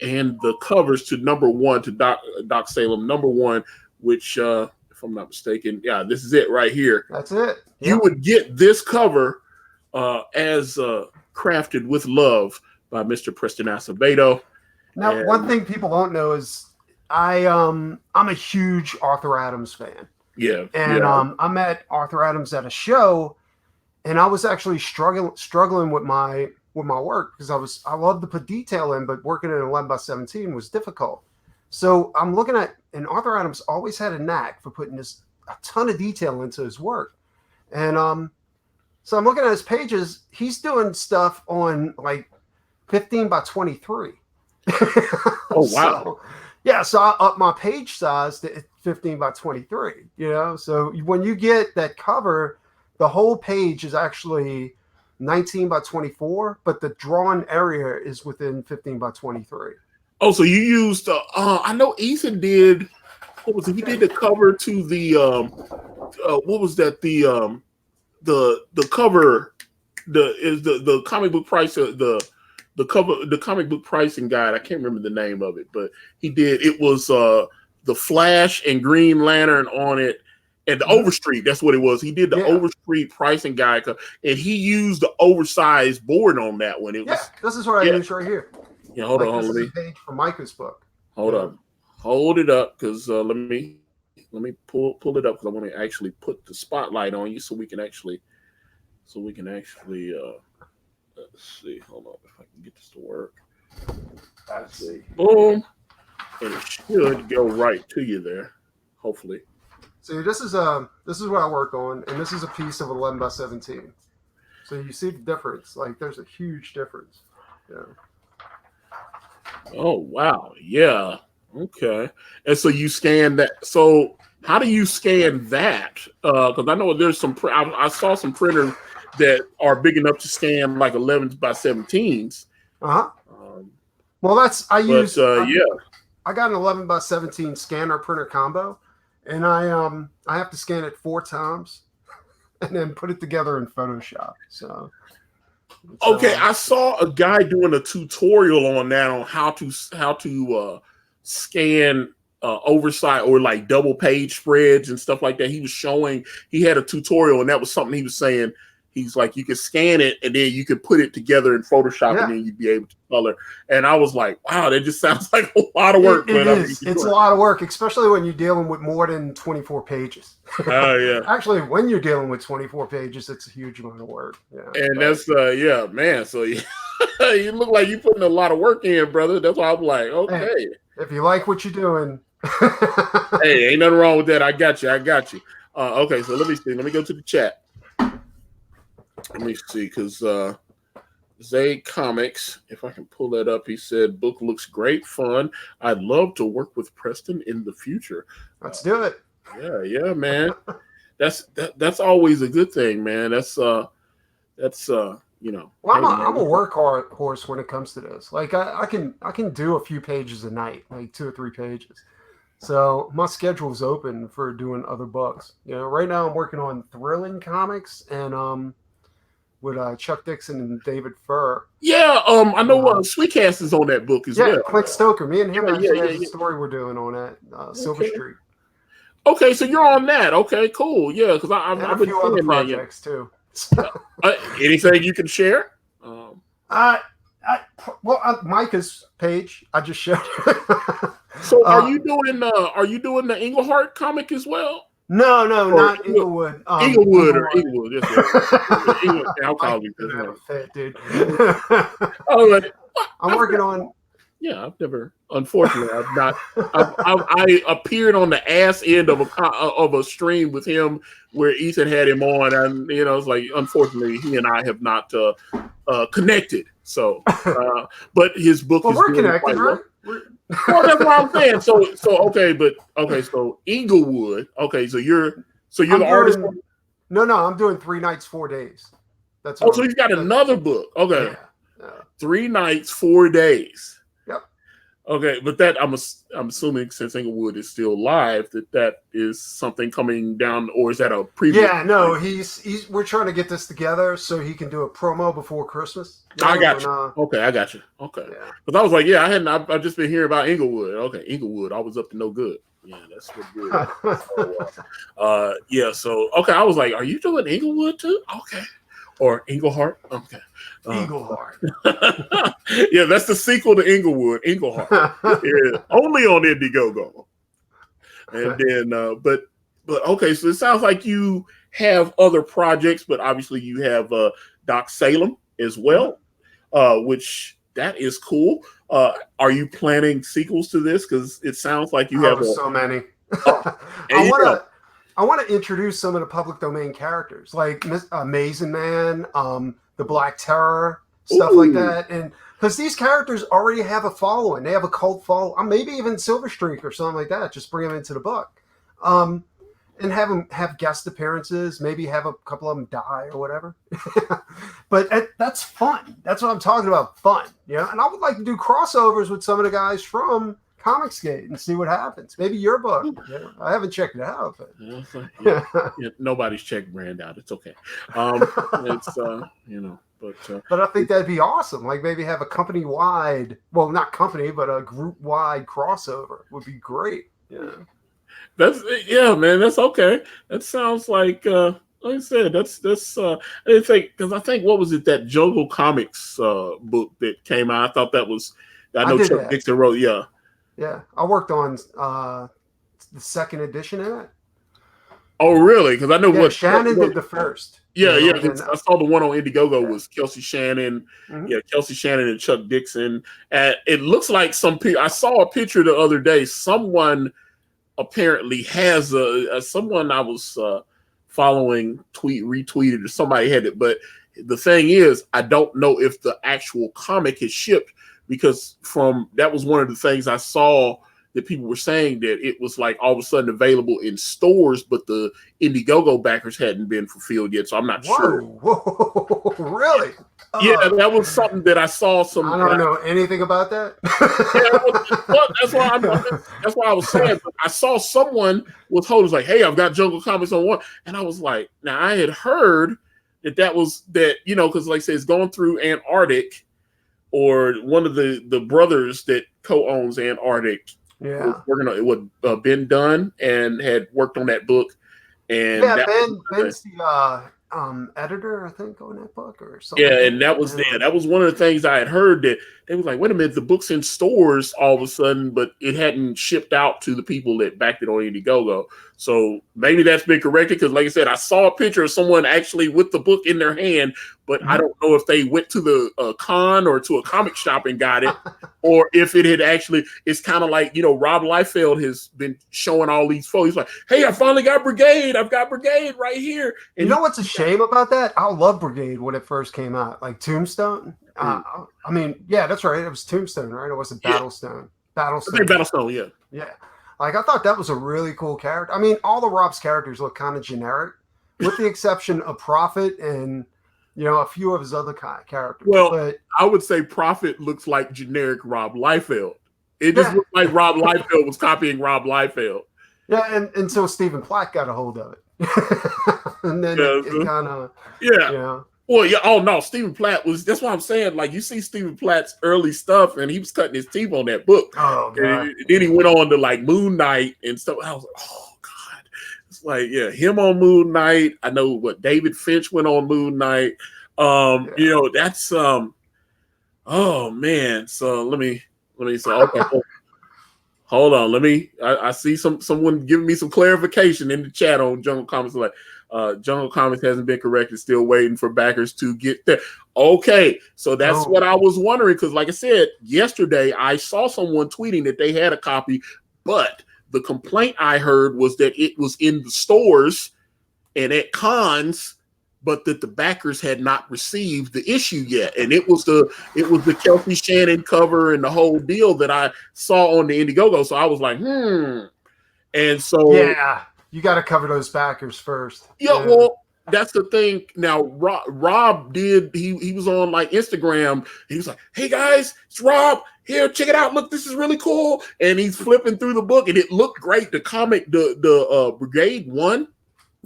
and the covers to #1 to Doc Salem #1, which, if I'm not mistaken, this is it right here. That's it. Yep. You would get this cover as crafted with love by Mr. Preston Asevedo. Now, one thing people don't know is I'm a huge Arthur Adams fan. Yeah. And I met Arthur Adams at a show, and I was actually struggling with my work because I love to put detail in, but working in 11x17 was difficult. So I'm looking at, and Arthur Adams always had a knack for putting a ton of detail into his work. And so I'm looking at his pages. He's doing stuff on like 15x23. Oh, wow. So I upped my page size to 15x23, So when you get that cover, the whole page is actually 19x24, but the drawn area is within 15x23. Oh, so you used, I know Ethan did, what was it? He did the cover to the, what was that? The cover, the comic book price, the cover, the comic book pricing guide. I can't remember the name of it, but he did. It was the Flash and Green Lantern on it, and the Overstreet. That's what it was. He did the Overstreet pricing guide, and he used the oversized board on that one. This is what I use right here. Yeah, hold on. This is a page from Micah's book. Hold it up, because let me pull it up, because I want to actually put the spotlight on you so we can actually let's see. Hold on, if I can get this to work. Let's see. Boom. And it should go right to you there, hopefully. See, this is what I work on, and this is a piece of 11x17. So you see the difference. Like, there's a huge difference. Yeah. Oh, wow. Yeah. Okay. And so you scan that. So how do you scan that? Because I know there's some. I saw some printers that are big enough to scan like 11x17s. Well, I got an 11x17 scanner printer combo, and I have to scan it 4 times and then put it together in Photoshop. So okay, I saw a guy doing a tutorial on that, on how to scan oversight or like double page spreads and stuff like that. He was showing, he had a tutorial, and that was something he was saying. He's like, you could scan it and then you could put it together in Photoshop and then you'd be able to color. And I was like, wow, that just sounds like a lot of work. It is. It's a lot of work, especially when you're dealing with more than 24 pages. Oh, yeah. Actually, when you're dealing with 24 pages, it's a huge amount of work. Yeah. And that's, yeah, man. So you look like you're putting a lot of work in, brother. That's why I'm like, okay. Hey, if you like what you're doing. Hey, ain't nothing wrong with that. I got you. Okay, so let me see. Let me go to the chat. Let me see, because Zay Comics, if I can pull that up, he said, book looks great, fun. I'd love to work with Preston in the future. Let's do it. Yeah, man. That's always a good thing, man. That's you know. Well, I'm a workhorse when it comes to this. Like I can do a few pages a night, like 2 or 3 pages. So my schedule is open for doing other books. You know, right now I'm working on thrilling comics and with Chuck Dixon and David Furr. Yeah, I know Sweetcast is on that book as well. Yeah, Clint Stoker. Me and him actually has a story we're doing on that, Silver Street. Okay, so you're on that. Okay, cool. Yeah, because I've been a few other projects too. Anything you can share? Micah's page. I just showed. So are you doing the Englehart comic as well? No, not Inglewood. Inglewood. I'll call you this dude. I'm working on. Yeah, I've never. Unfortunately, I've not. I appeared on the ass end of a stream with him where Ethan had him on, and it's like, unfortunately, he and I have not connected. So, but his book is we're connected, right? Well, that's what I'm saying. So Inglewood. Okay, so you're the artist. No, I'm doing 3 nights, 4 days. That's so he's got another book. Okay, yeah. 3 nights, 4 days. Yep. Okay, but that I'm assuming, since Inglewood is still live, that is something coming down, or is that a preview? Yeah, no, we're trying to get this together so he can do a promo before Christmas. I got you. Okay, I got you. Okay, because I was like, I've just been hearing about Inglewood. Okay, Inglewood, always up to no good. Yeah, that's what good. So I was like, are you doing Inglewood too? Okay. Or Englehart. Okay. Englehart. Yeah, that's the sequel to Inglewood. Englehart. Yeah, only on Indiegogo. And then, but okay, so it sounds like you have other projects, but obviously you have Doc Salem as well, which that is cool. Are you planning sequels to this? Because it sounds like you have so many. I want to introduce some of the public domain characters, like Amazing Man, the Black Terror, stuff like that. And because these characters already have a following, they have a cult following, maybe even Silver Streak or something like that. Just bring them into the book, and have them have guest appearances. Maybe have a couple of them die or whatever. But that's fun. That's what I'm talking about. Fun, And I would like to do crossovers with some of the guys from Comicsgate and see what happens. Maybe your book. I haven't checked it out. But nobody's checked Brand out. It's okay. It's but I think that'd be awesome. Like maybe have a company-wide, well, not company, but a group-wide crossover would be great. Yeah. Man. That's okay. That sounds like I said, that's I didn't think, because I think, what was it, that Jungle Comics book that came out? I thought that was, I know Chuck Dixon wrote. Yeah, I worked on the second edition of it. Oh, really? Because I know Shannon did the first. Yeah. I saw the one on Indiegogo was Kelsey Shannon. Mm-hmm. Yeah, Kelsey Shannon and Chuck Dixon. And it looks like I saw a picture the other day. Someone apparently has someone I was following retweeted, or somebody had it. But the thing is, I don't know if the actual comic has shipped. Because that was one of the things I saw that people were saying, that it was like all of a sudden available in stores, but the Indiegogo backers hadn't been fulfilled yet. So I'm not sure. Whoa, really? Yeah, that was something that I saw. I don't know anything about that. That's why I was saying. But I saw someone was holding like, "Hey, I've got Jungle Comics on one," and I was like, "Now I had heard that was because like I say, it's going through Antarctic." Or one of the brothers that co-owns Antarctic Yeah. working on it would Ben Dunn and had worked on that book, and Yeah, that Ben's the editor, I think, on that book or something. yeah, and that was one of the things I had heard, that they was like, wait a minute, the book's in stores all of a sudden, but it hadn't shipped out to the people that backed it on Indiegogo. So maybe that's been corrected, because like I said, I saw a picture of someone actually with the book in their hand, but I don't know if they went to the con or to a comic shop and got it, or if it had actually, it's kind of like, Rob Liefeld has been showing all these photos. He's like, hey, I finally got Brigade. I've got Brigade right here. And you know what's a shame about that? I love Brigade when it first came out, like Tombstone. I mean, yeah, that's right. It was Tombstone, right? It wasn't Battlestone. Battlestone. Battlestone, yeah. Yeah. Like, I thought that was a really cool character. I mean, all of Rob's characters look kind of generic, with the exception of Prophet and, a few of his other characters. Well, but I would say Prophet looks like generic Rob Liefeld. It just looked like Rob Liefeld was copying Rob Liefeld. Yeah, and until Stephen Platt got a hold of it. And then it kind of... Yeah. Well, yeah. Oh, no. Stephen Platt that's what I'm saying. Like, you see Stephen Platt's early stuff, and he was cutting his teeth on that book. Oh, God. And then he went on to, like, Moon Knight and stuff. I was like, oh, God. It's like, yeah, him on Moon Knight. I know what David Finch went on Moon Knight. That's, oh, man. So let me say, okay. Hold on. I see someone giving me some clarification in the chat on Jungle Comics. Like, Jungle Comics hasn't been corrected. Still waiting for backers to get there. Okay, so that's what I was wondering, because, like I said, yesterday I saw someone tweeting that they had a copy, but the complaint I heard was that it was in the stores and at cons, but that the backers had not received the issue yet, and it was the Kelsey Shannon cover and the whole deal that I saw on the Indiegogo. So I was like, and so you got to cover those backers first. Yeah, well, that's the thing. Now, Rob did. He was on like Instagram. He was like, "Hey guys, it's Rob. Here, check it out. Look, this is really cool." And he's flipping through the book, and it looked great. The comic, the Brigade one.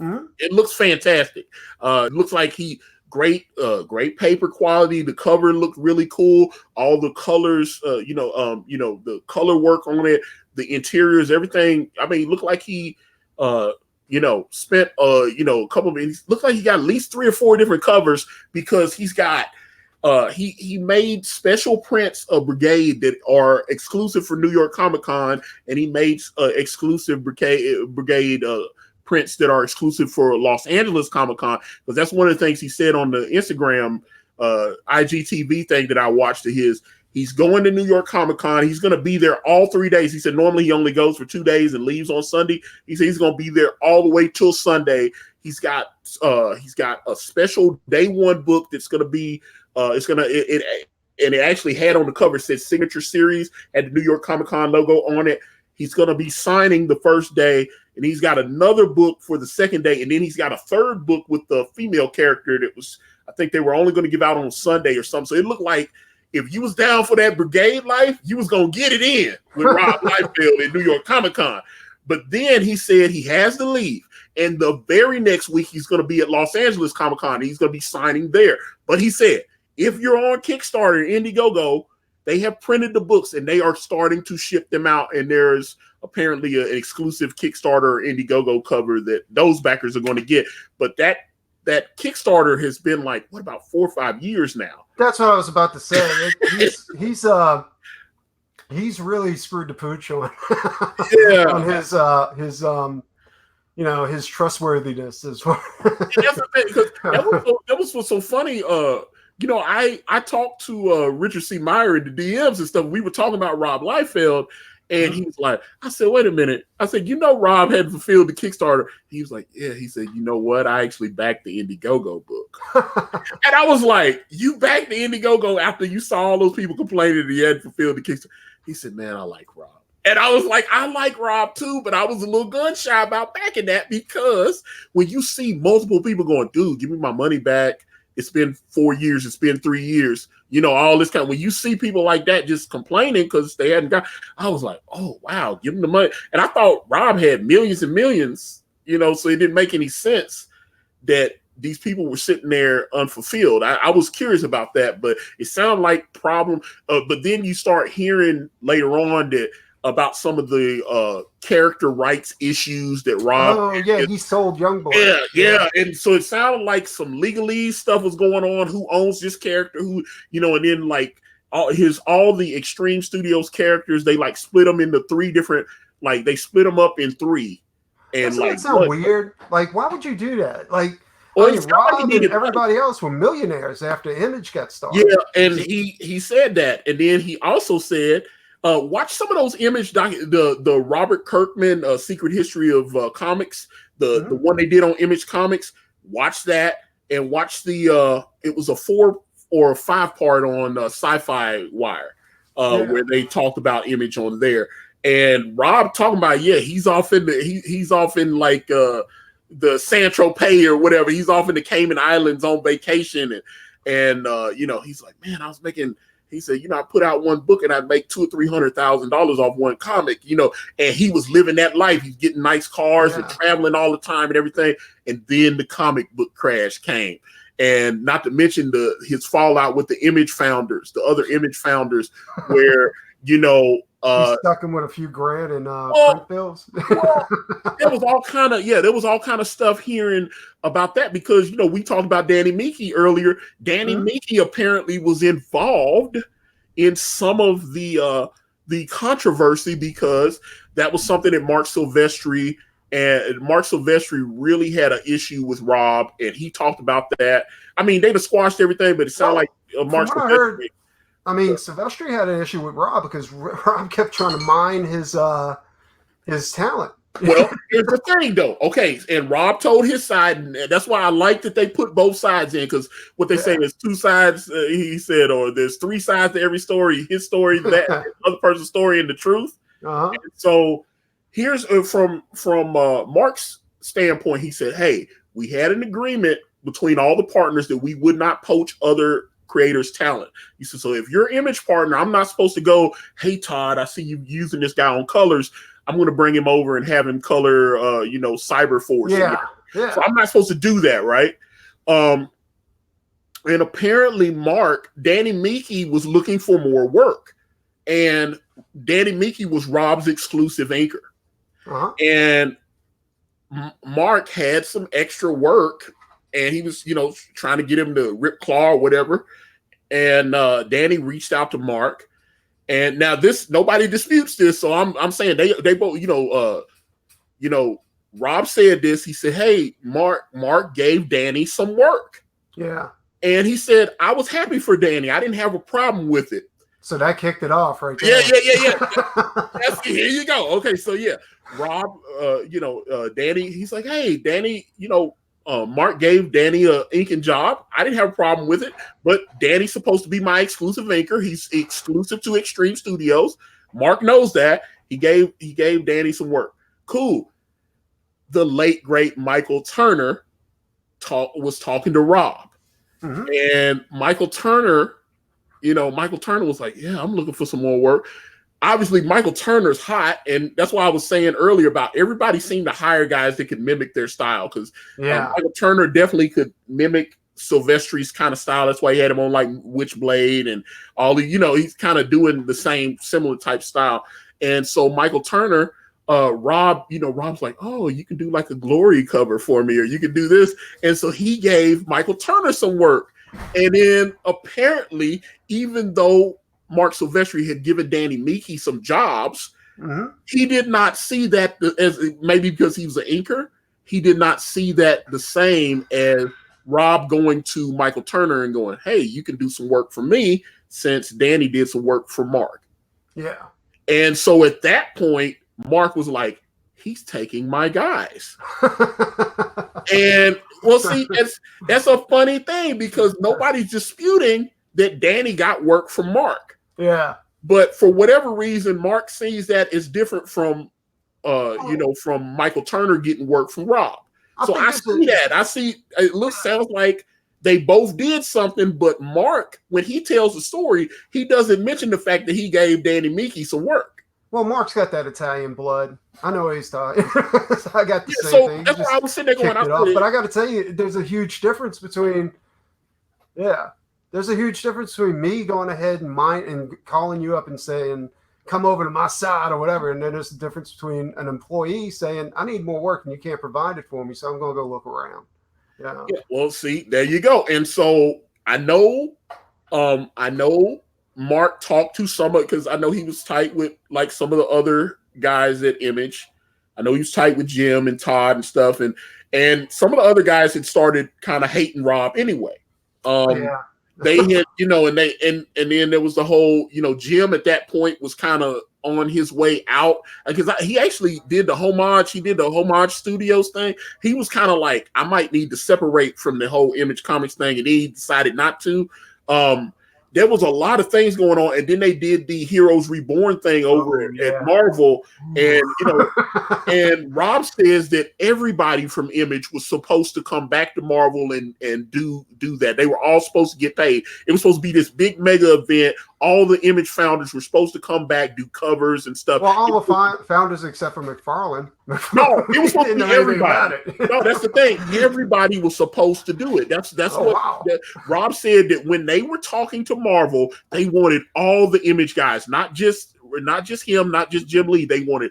Mm-hmm. It looks fantastic. It looks like great paper quality. The cover looked really cool. All the colors, the color work on it, the interiors, everything. I mean, it looked like he, spent a couple of minutes. Looks like he got at least 3 or 4 different covers, because he's got he made special prints of Brigade that are exclusive for New York Comic Con, and he made exclusive Brigade prints that are exclusive for Los Angeles Comic Con, because that's one of the things he said on the Instagram IGTV thing that I watched of his. He's going to New York Comic Con. He's going to be there all 3 days. He said normally he only goes for 2 days and leaves on Sunday. He said he's going to be there all the way till Sunday. He's got a special day one book that's going to be and it actually had on the cover, said Signature Series, had the New York Comic Con logo on it. He's going to be signing the first day, and he's got another book for the second day, and then he's got a third book with the female character that was, I think they were only going to give out on Sunday or something. So it looked like if you was down for that Brigade life, you was going to get it in with Rob Liefeld at New York Comic Con. But then he said he has to leave, and the very next week he's going to be at Los Angeles Comic Con. He's going to be signing there. But he said, if you're on Kickstarter, Indiegogo, they have printed the books and they are starting to ship them out. And there's apparently an exclusive Kickstarter Indiegogo cover that those backers are going to get. But that Kickstarter has been like, what, about 4 or 5 years now? That's what I was about to say. He's really screwed the pooch on on his trustworthiness as well. That's the thing, because that was what's so funny. I talked to Richard C. Meyer in the DMs and stuff. We were talking about Rob Liefeld, and he was like, I said, wait a minute. I said, Rob had fulfilled the Kickstarter. He was like, yeah. He said, you know what? I actually backed the Indiegogo book. And I was like, you backed the Indiegogo after you saw all those people complaining that he hadn't fulfilled the Kickstarter? He said, man, I like Rob. And I was like, I like Rob too, but I was a little gun shy about backing that, because when you see multiple people going, dude, give me my money back. It's been 4 years. It's been 3 years. All this kind of, when you see people like that just complaining because they hadn't got, I was like, oh, wow, give them the money. And I thought Rob had millions and millions, so it didn't make any sense that these people were sitting there unfulfilled. I was curious about that, but it sounded like problem. But then you start hearing later on that about some of the character rights issues that Rob. Oh yeah, he sold Youngboy. Yeah, and so it sounded like some legalese stuff was going on. Who owns this character? Who, and then like all the Extreme Studios characters, they like split them into 3 different. Like they split them up in 3. And doesn't like, that sound weird? Like, why would you do that? Like, well, Rob and everybody else were millionaires after Image got started. Yeah, and he said that, and then he also said, watch some of those Image the Robert Kirkman Secret History of Comics, the one they did on Image Comics. Watch that, and watch the it was a 4 or 5 part on Sci-Fi Wire, where they talked about Image on there. And Rob talking about, he's off in like the Saint-Tropez or whatever. He's off in the Cayman Islands on vacation, and he's like, man, I was making. He said, I put out one book and I'd make $200,000 or $300,000 off one comic, and he was living that life. He's getting nice cars and traveling all the time and everything. And then the comic book crash came, and not to mention his fallout with the Image founders, the other Image founders, where he stuck him with a few grand in print bills. there was all kind of stuff hearing about that, because we talked about Danny Meeke earlier. Danny Meeke apparently was involved in some of the controversy, because that was something that Mark Silvestri really had an issue with Rob, and he talked about that. I mean, they squashed everything, but it sounded like Mark Silvestri. Silvestri had an issue with Rob because Rob kept trying to mine his talent. Well, here's the thing, though. Okay, and Rob told his side, and that's why I like that they put both sides in, because what they say is 2 sides, he said, or there's 3 sides to every story: his story, that other person's story, and the truth. And so here's from Mark's standpoint. He said, "Hey, we had an agreement between all the partners that we would not poach other creators' talent." He said, so if you're Image partner, I'm not supposed to go, hey Todd, I see you using this guy on colors. I'm going to bring him over and have him color Cyber Force. So I'm not supposed to do that, right? And apparently Danny Meeke was looking for more work, and Danny Meeke was Rob's exclusive inker. And Mark had some extra work, and he was, trying to get him to rip claw or whatever. And Danny reached out to Mark, and now nobody disputes this. So I'm saying they both, Rob said this. He said, "Hey, Mark gave Danny some work." Yeah. And he said, "I was happy for Danny. I didn't have a problem with it." So that kicked it off right there. Yeah. Here you go. Okay, so Rob, Danny, he's like, "Hey, Danny, Mark gave Danny a inking job. I didn't have a problem with it, but Danny's supposed to be my exclusive inker. He's exclusive to Extreme Studios. Mark knows that. He gave Danny some work. Cool." The late great Michael Turner was talking to Rob, and Michael Turner was like, "Yeah, I'm looking for some more work." Obviously, Michael Turner's hot, and that's why I was saying earlier about everybody seemed to hire guys that could mimic their style, because Michael Turner definitely could mimic Silvestri's kind of style. That's why he had him on like Witchblade and all the, he's kind of doing the same similar type style. And so Michael Turner, Rob's like, "Oh, you can do like a Glory cover for me, or you can do this." And so he gave Michael Turner some work. And then apparently, even though Mark Silvestri had given Danny Meeke some jobs, he did not see that as, maybe because he was an inker, he did not see that the same as Rob going to Michael Turner and going, "Hey, you can do some work for me," since Danny did some work for Mark. Yeah. And so at that point, Mark was like, "He's taking my guys." And well, see, that's a funny thing, because nobody's disputing that Danny got work from Mark. Yeah. But for whatever reason, Mark sees that as different from from Michael Turner getting work from Rob. I see that. I see sounds like they both did something, but Mark, when he tells the story, he doesn't mention the fact that he gave Danny Meeke some work. Well, Mark's got that Italian blood. I know what he's talking. So I got the same thing. That's why I was sitting there going, but I got to tell you, there's a huge difference between There's a huge difference between me going ahead and calling you up and saying, come over to my side or whatever. And then there's the difference between an employee saying, I need more work and you can't provide it for me, so I'm going to go look around. Yeah. Well, see, there you go. And so I know Mark talked to some of, because I know he was tight with like some of the other guys at Image. I know he was tight with Jim and Todd and stuff, and some of the other guys had started kind of hating Rob anyway. They had, and then there was the whole, Jim at that point was kind of on his way out, because he actually did the homage. He did the Homage Studios thing. He was kind of like, I might need to separate from the whole Image Comics thing, and he decided not to. There was a lot of things going on, and then they did the Heroes Reborn thing over at Marvel, and and Rob says that everybody from Image was supposed to come back to Marvel and do that. They were all supposed to get paid. It was supposed to be this big mega event. All the Image founders were supposed to come back, do covers and stuff. Well, all the founders except for McFarlane. No, it was supposed to be everybody. No, that's the thing. Everybody was supposed to do it. That's Rob said, that when they were talking to Marvel, they wanted all the Image guys, not just him, not just Jim Lee. They wanted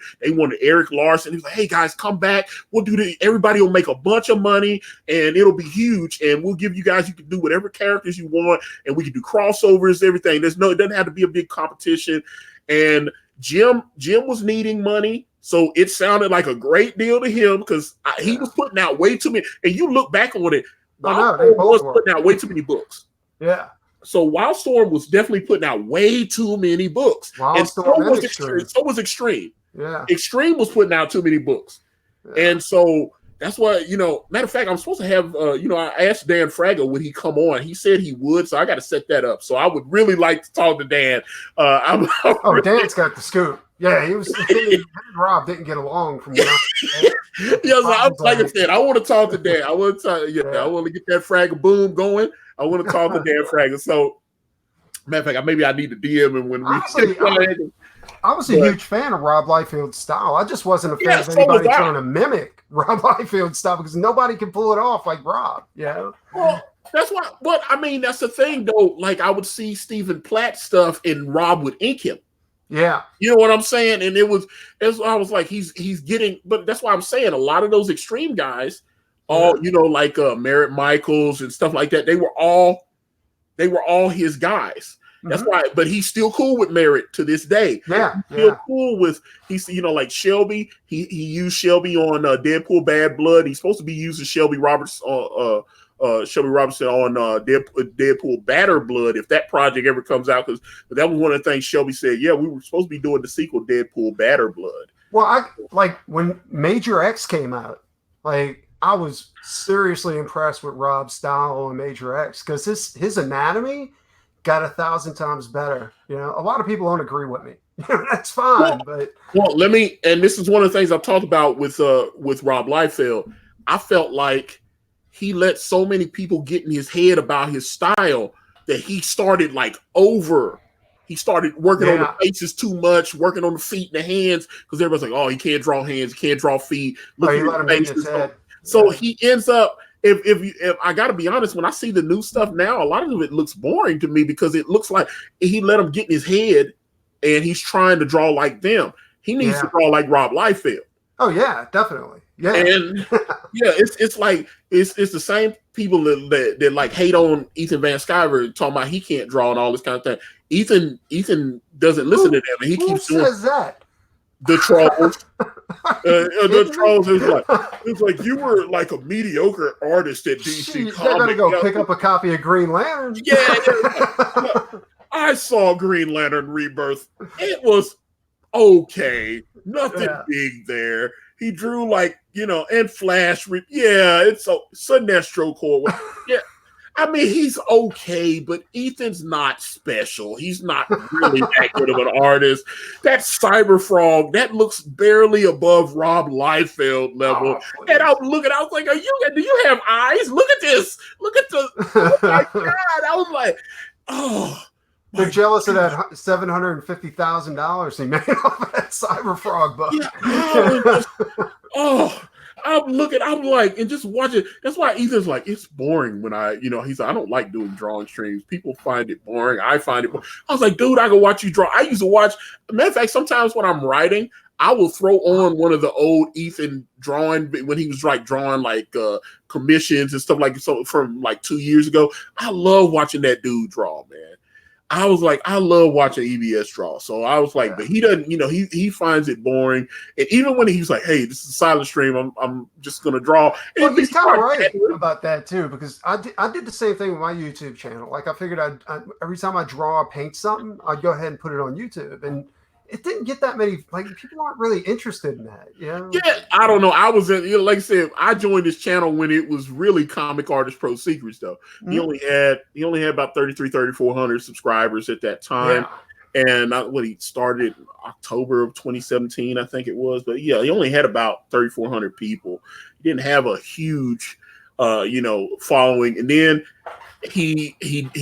Eric Larson. He was like, hey guys, come back. We'll do this. Everybody will make a bunch of money and it'll be huge. And we'll give you guys, you can do whatever characters you want, and we can do crossovers, everything. It doesn't have to be a big competition. And Jim was needing money. So it sounded like a great deal to him, because he was putting out way too many. And you look back on it, was putting out way too many books. Yeah. So Wildstorm was definitely putting out way too many books. And so was Extreme. Yeah. Extreme was putting out too many books. Yeah. And so that's why, matter of fact, I'm supposed to have, I asked Dan Fraga, would he come on? He said he would, so I got to set that up. So I would really like to talk to Dan. Dan's got the scoop. Yeah, Rob didn't get along from what like I said, I want to talk to Dan. I want to get that Fraga boom going. I want to talk to Dan Fraga. So, matter of fact, maybe I need to DM him when we. I was a huge fan of Rob Liefeld's style. I just wasn't a fan of anybody trying to mimic Rob Liefeld's style, because nobody can pull it off like Rob. Yeah. Well, that's why. But I mean, that's the thing, though. Like, I would see Stephen Platt stuff, and Rob would ink him. Yeah. You know what I'm saying? And I was like, he's getting. But that's why I'm saying a lot of those Extreme guys, like Merritt Michaels and stuff like that, they were all his guys. That's why, but he's still cool with Merritt to this day. Yeah, he's still cool with like Shelby. He used Shelby on Deadpool Bad Blood. He's supposed to be using Shelby Robertson on Deadpool Batter Blood if that project ever comes out, because that was one of the things Shelby said. Yeah, we were supposed to be doing the sequel Deadpool Batter Blood. Well, I like when Major X came out. Like, I was seriously impressed with Rob's style on Major X, because his anatomy got 1,000 times better. A lot of people don't agree with me. That's fine, but and this is one of the things I've talked about with Rob Liefeld. I felt like he let so many people get in his head about his style that he started he started working on the faces too much, working on the feet and the hands, because everybody's like, oh, he can't draw hands, he can't draw feet. So he ends up, if I got to be honest, when I see the new stuff now, a lot of it looks boring to me, because it looks like he let them get in his head and he's trying to draw like them. He needs to draw like Rob Liefeld. Oh yeah, definitely. Yeah. And it's like it's the same people that like hate on Ethan Van Sciver, talking about he can't draw and all this kind of thing. Ethan doesn't listen to them, and he keeps doing that. The trolls. The trolls is like you were like a mediocre artist at DC Comics. I gotta go pick up a copy of Green Lantern. Yeah. I saw Green Lantern Rebirth. It was okay. Nothing big there. He drew and Flash. It's a Sinestro Corps. Yeah. I mean, he's okay, but Ethan's not special. He's not really that good of an artist. That Cyberfrog, that looks barely above Rob Liefeld level. And I was like, do you have eyes? Look at this. Look at oh my God. I was like, oh. They're jealous of that $750,000 he made off of that Cyberfrog book. Yeah. I'm like, and just watching. That's why Ethan's like, it's boring when he's like, I don't like doing drawing streams. People find it boring. I find it boring. I was like, dude, I can watch you draw. I used to watch, matter of fact, sometimes when I'm writing, I will throw on one of the old Ethan drawing when he was like drawing like commissions and stuff like so from like 2 years ago. I love watching that dude draw, man. I was like, I love watching EBS draw. So I was like, but he doesn't, he finds it boring. And even when he's like, hey, this is a silent stream, I'm just gonna draw. Well, he's kind of right about that too, because I did the same thing with my YouTube channel. Like I figured every time I draw or paint something, I'd go ahead and put it on YouTube. And it didn't get that many, like people aren't really interested in that. Yeah, I don't know. I was like I said, I joined this channel when it was really Comic Artist Pro Secrets though. Mm-hmm. He only had about 3,400 subscribers at that time. Yeah. And he started October of 2017, I think it was. But yeah, he only had about 3,400 people. He didn't have a huge following. And then he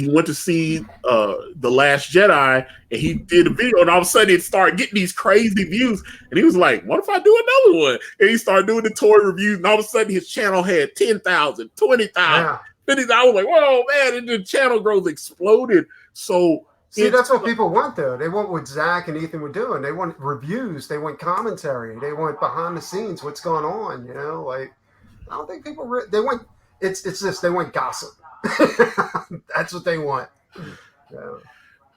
went to see The Last Jedi, and he did a video, and all of a sudden it started getting these crazy views, and he was like, what if I do another one? And he started doing the toy reviews, and all of a sudden his channel had 10,000, 20,000, 50,000. I was like, whoa, man, and the channel growth exploded. So see, that's what people want, though. They want what Zach and Ethan were doing. They want reviews, they want commentary, they want behind the scenes, what's going on, like I don't think people they want it's this, they want gossip. That's what they want. Yeah.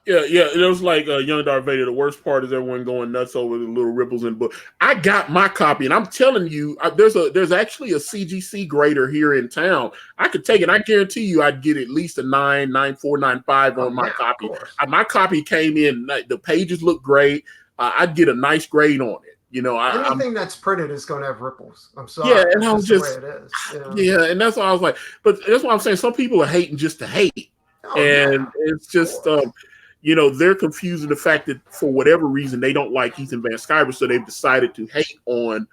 It was like Young Darth Vader. The worst part is everyone going nuts over the little ripples in the book. I got my copy, and I'm telling you, there's actually a CGC grader here in town. I could take it. I guarantee you, I'd get at least a 9.4, 9.5 on my copy. My copy came in. The pages look great. I'd get a nice grade on it. Anything that's printed is going to have ripples. I'm sorry. Yeah, and I was just, the way it is. Yeah, and that's why I was like, but that's why I'm saying some people are hating just to hate, it's just, they're confusing the fact that for whatever reason they don't like Ethan Van Sciver, so they've decided to hate on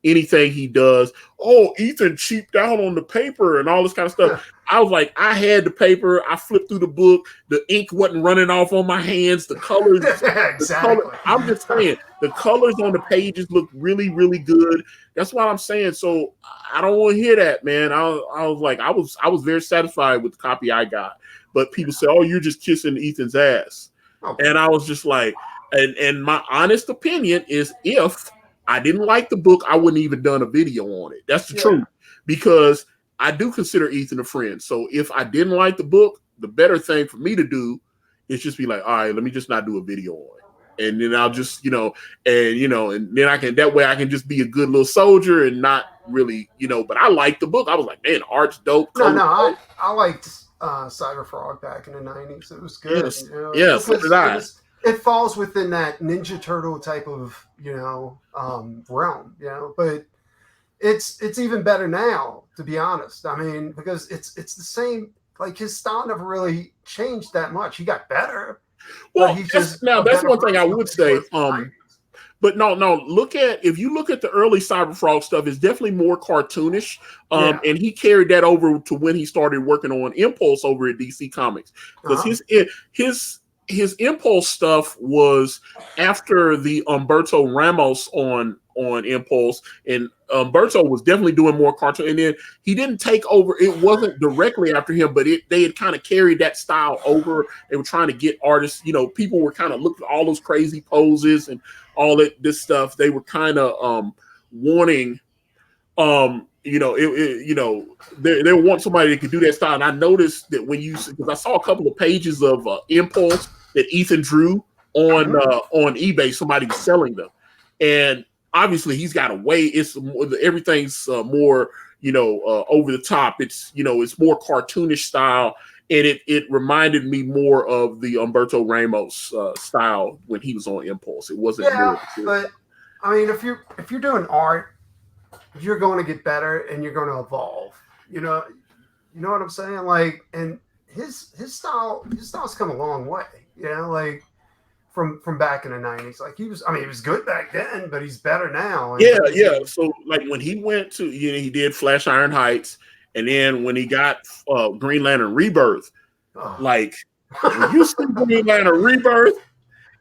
anything he does. Oh, Ethan cheaped out on the paper and all this kind of stuff. I was like, I had the paper. I flipped through the book. The ink wasn't running off on my hands. The colors. Exactly. I'm just saying, the colors on the pages look really, really good. That's what I'm saying. So I don't want to hear that, man. I was like, I was very satisfied with the copy I got. But people say, oh, you're just kissing Ethan's ass. Okay. And I was just like, and my honest opinion is if I didn't like the book, I wouldn't even done a video on it. That's the truth. Because I do consider Ethan a friend. So if I didn't like the book, the better thing for me to do is just be like, all right, let me just not do a video on it. And then I'll just, and then I can, that way I can just be a good little soldier and not really, but I liked the book. I was like, man, art's dope. I liked Cyber Frog back in the 90s. It was good. Yes. Yes, so did I. It falls within that Ninja Turtle type of, realm, but it's even better now, to be honest. I mean, because it's the same, like his style never really changed that much. He got better. Well, that's one thing I would say. But no, if you look at the early Cyberfrog stuff, it's definitely more cartoonish. And he carried that over to when he started working on Impulse over at DC Comics. Because his Impulse stuff was after the Humberto Ramos on Impulse, and Humberto was definitely doing more cartoon. And then he didn't take over; it wasn't directly after him, but they had kind of carried that style over. They were trying to get artists. People were kind of looking at all those crazy poses and all this stuff. They were kind of wanting. They want somebody that could do that style. And I noticed that because I saw a couple of pages of Impulse that Ethan drew on eBay, somebody was selling them, and obviously he's got a way. It's everything's more over the top. It's it's more cartoonish style, and it reminded me more of the Humberto Ramos style when he was on Impulse. It wasn't. But I mean, if you're doing art, you're going to get better and you're going to evolve. You know what I'm saying? Like, and his style's come a long way. Like from back in the 90s. Like he was good back then, but he's better now. And So like when he went to he did Flash Iron Heights, and then when he got Green Lantern Rebirth, like when you see Green Lantern Rebirth,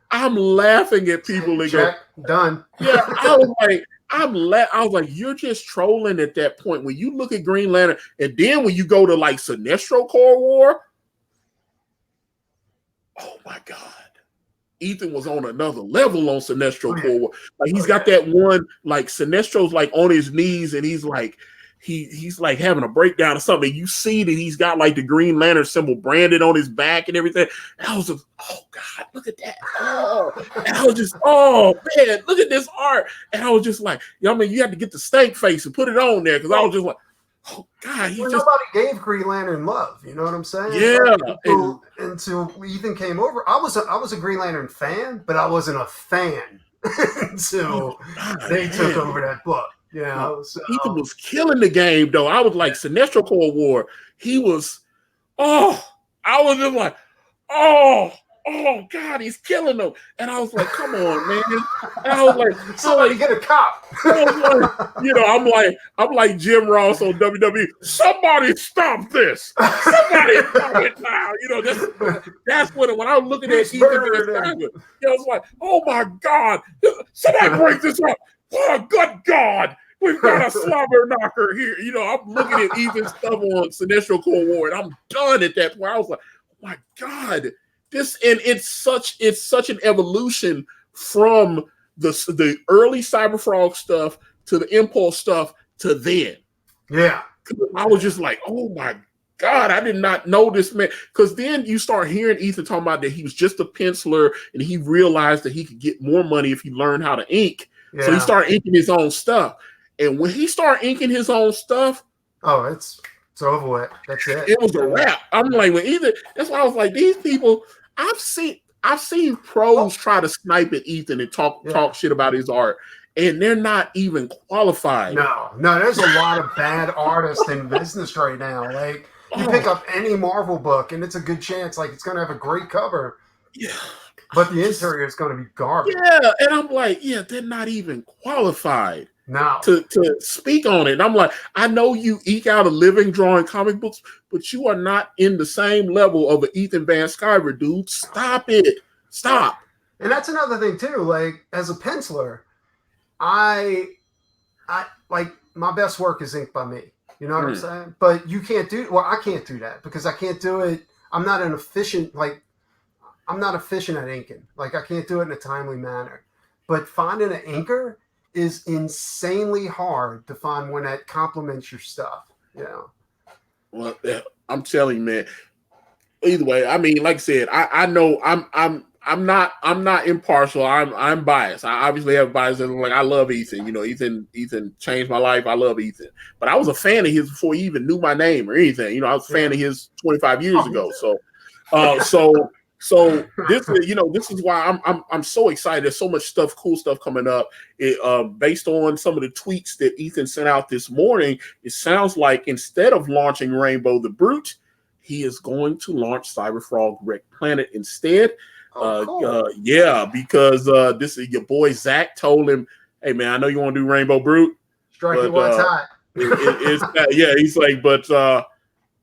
I'm laughing at people that go, Done. Yeah, I was like, I was like, you're just trolling at that point. When you look at Green Lantern, and then when you go to like Sinestro Core War, oh my God. Ethan was on another level on Sinestro Core War. Like he's got that one, like Sinestro's like on his knees and he's like, he's like having a breakdown or something. You see that he's got like the Green Lantern symbol branded on his back and everything. And I was just, oh God, look at that. Oh, and I was just, oh man, look at this art. And I was just like, I mean, you have to get the stank face and put it on there because I was just like, oh God, nobody gave Green Lantern love. You know what I'm saying? Yeah. Until Ethan came over, I was a Green Lantern fan, but I wasn't a fan until they took over that book. Yeah, Ethan was killing the game though. I was like Sinestro Core War. He was, I was just like, oh God, he's killing them. And I was like, come on, man. And I was like, somebody get a cop. I'm like Jim Ross on WWE. Somebody stop this. Somebody stop it now. That's when I was looking at Ethan, I was like, oh my God, somebody break this up. Oh, good God. We've got a slobber knocker here. I'm looking at Ethan's stuff on Sinestro Core War, and I'm done at that point. I was like, oh my God. It's such an evolution from the early Cyberfrog stuff to the Impulse stuff to then. Yeah. I was just like, oh my God, I did not know this man. Because then you start hearing Ethan talking about that he was just a penciler and he realized that he could get more money if he learned how to ink. Yeah. So he started inking his own stuff. And when he started inking his own stuff, it's over with. That's it. It was a wrap. I'm like, that's why I was like, these people, I've seen pros try to snipe at Ethan and talk shit about his art, and they're not even qualified. No, there's a lot of bad artists in business right now. Like you pick up any Marvel book, and it's a good chance like it's going to have a great cover. Yeah. But the interior is going to be garbage. Yeah, and I'm like, they're not even qualified. No. To speak on it. And I'm like, I know you eke out a living drawing comic books, but you are not in the same level of an Ethan Van Sciver, dude. Stop it. Stop. And that's another thing too. Like as a penciler, I like my best work is inked by me. You know what I'm saying? But you can't I can't do that because I can't do it. I'm not efficient at inking. Like I can't do it in a timely manner. But finding an inker is insanely hard to find one that complements your stuff. Well, I'm telling you, man. Either way, I mean, like I said, I know I'm not impartial. I'm biased. I obviously have bias. Like I love Ethan. Ethan changed my life. I love Ethan. But I was a fan of his before he even knew my name or anything. I was a fan of his 25 years ago. So this is why I'm so excited. There's so much cool stuff coming up. Based on some of the tweets that Ethan sent out this morning, it sounds like instead of launching Rainbow the Brute, he is going to launch Cyberfrog Wreck Planet instead. Cool. Because this is your boy Zach told him, "Hey man, I know you want to do Rainbow Brute, strike it while it's hot." He's like, but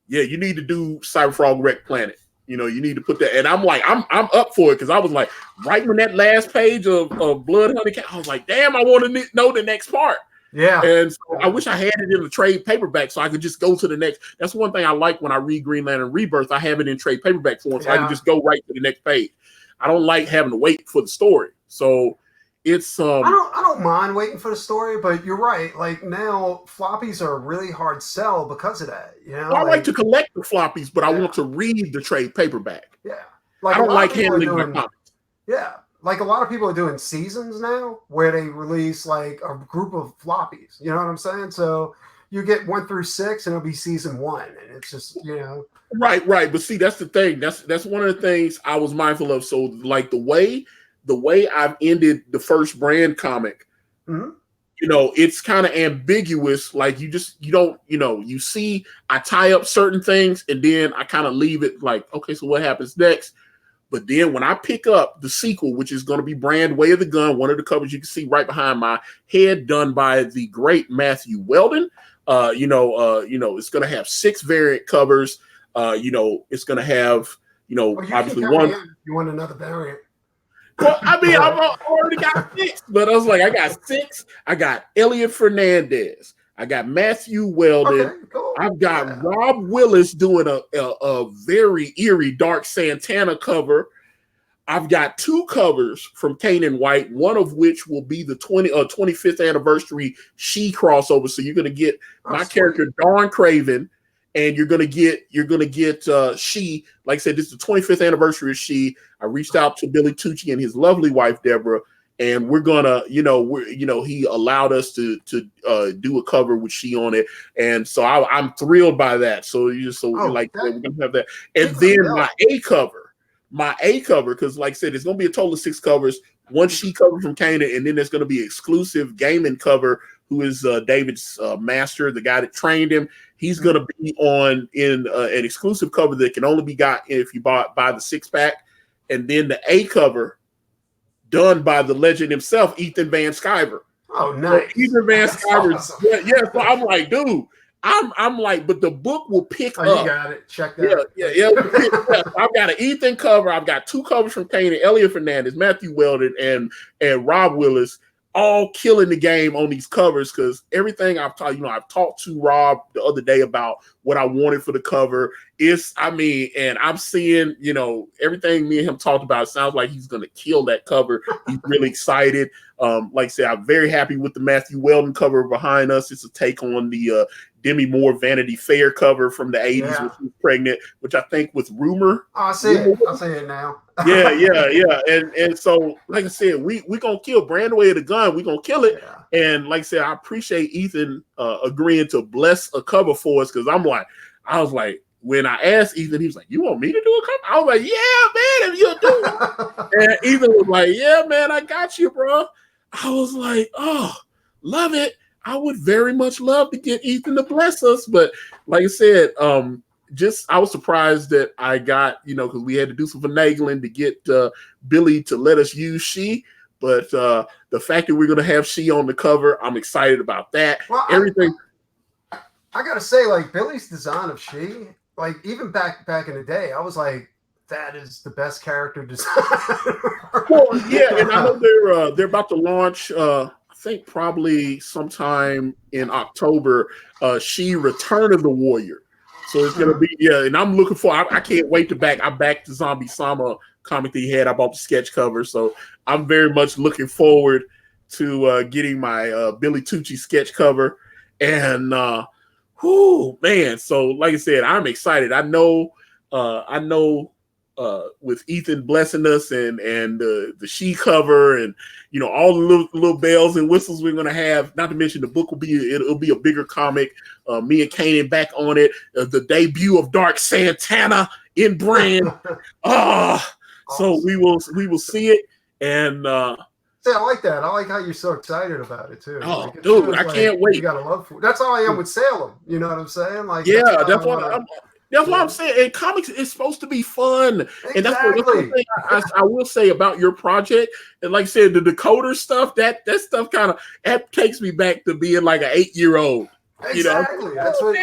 you need to do Cyberfrog Wreck Planet. You need to put that, and I'm like, I'm up for it because I was like, right when that last page of Blood Honey, I was like, damn, I want to know the next part. Yeah, and so I wish I had it in a trade paperback so I could just go to the next. That's one thing I like when I read Green Lantern Rebirth. I have it in trade paperback form, so I can just go right to the next page. I don't like having to wait for the story, so it's. I don't mind waiting for the story, but you're right. Like now, floppies are a really hard sell because of that. I like to collect the floppies, but I want to read the trade paperback. Yeah, I don't like handling my comics. Yeah, like a lot of people are doing seasons now where they release like a group of floppies. You know what I'm saying? So you get 1 through 6, and it'll be season 1, and it's just Right. But see, that's the thing. That's one of the things I was mindful of. So like the way I've ended the first brand comic, it's kind of ambiguous. Like you don't, you see, I tie up certain things and then I kind of leave it like, okay, so what happens next? But then when I pick up the sequel, which is going to be Brand Way of the Gun, one of the covers you can see right behind my head, done by the great Matthew Weldon. It's going to have 6 variant covers. It's going to have, obviously one. You want another variant? Well, I mean, I've already got 6, but I was like, I got 6. I got Elliot Fernandez. I got Matthew Weldon. Okay, cool. I've got Rob Willis doing a very eerie Dark Santana cover. I've got 2 covers from Kanan White, one of which will be the 25th anniversary She crossover. So you're going to get my character Dawn Craven, and you're going to get She. Like I said, this is the 25th anniversary of She. I reached out to Billy Tucci and his lovely wife Deborah, and we're gonna, he allowed us to do a cover with She on it, and so I'm thrilled by that. So we're gonna have that, and then my A cover, because like I said, it's gonna be a total of 6 covers. One She cover from Kanan, and then there's gonna be an exclusive gaming cover. Who is David's master, the guy that trained him? He's gonna be on in an exclusive cover that can only be got if you buy the 6-pack, and then the A cover done by the legend himself, Ethan Van Sciver. Oh, nice. So Ethan Van Sciver. Awesome. Yeah. So I'm like, dude. I'm like, but the book will pick up. You got it. Check that. Yeah. I've got an Ethan cover. I've got 2 covers from Kanan, Elliot Fernandez, Matthew Weldon, and Rob Willis, all killing the game on these covers, because everything I've talked to Rob the other day about what I wanted for the cover and I'm seeing, everything me and him talked about. It sounds like he's going to kill that cover. He's really excited. Like I said, I'm very happy with the Matthew Weldon cover behind us. It's a take on the Demi Moore Vanity Fair cover from the 80s when she was pregnant, which I think with Rumor. Oh, I see it. I see it now. Yeah. And so, like I said, we gonna kill Brand Way of the Gun. We gonna kill it. Yeah. And like I said, I appreciate Ethan agreeing to bless a cover for us, because I was like, when I asked Ethan, he was like, "You want me to do a cover?" I was like, "Yeah, man, if you'll do it." And Ethan was like, "Yeah, man, I got you, bro." I was like, "Oh, love it." I would very much love to get Ethan to bless us, but like I said, I was surprised that I got, because we had to do some finagling to get Billy to let us use She. But the fact that we're going to have She on the cover, I'm excited about that. Well, everything. I got to say, like, Billy's design of She, like, even back in the day, I was like, that is the best character design. Well, yeah, and I know they're about to launch. I think probably sometime in October, She Return of the Warrior. So it's gonna be, and I'm looking for. I can't wait to back. I backed the Zombie Sama comic that he had. I bought the sketch cover, so I'm very much looking forward to getting my Billy Tucci sketch cover. And man, so like I said, I'm excited. I know with Ethan blessing us and the She cover and all the little bells and whistles we're gonna have. Not to mention the book it'll be a bigger comic. Me and Kanan back on it. The debut of Dark Santana in Brand. Awesome. So we will see it. And see, I like that. I like how you're so excited about it too. Oh, like, dude, I can't wait. You got a love for it. That's how I am with Salem. You know what I'm saying? Like, that's what I'm saying. And comics is supposed to be fun. Exactly. And that's what I will say about your project. And like I said, the decoder stuff, that stuff kind of takes me back to being like an 8-year-old. Exactly. That's what,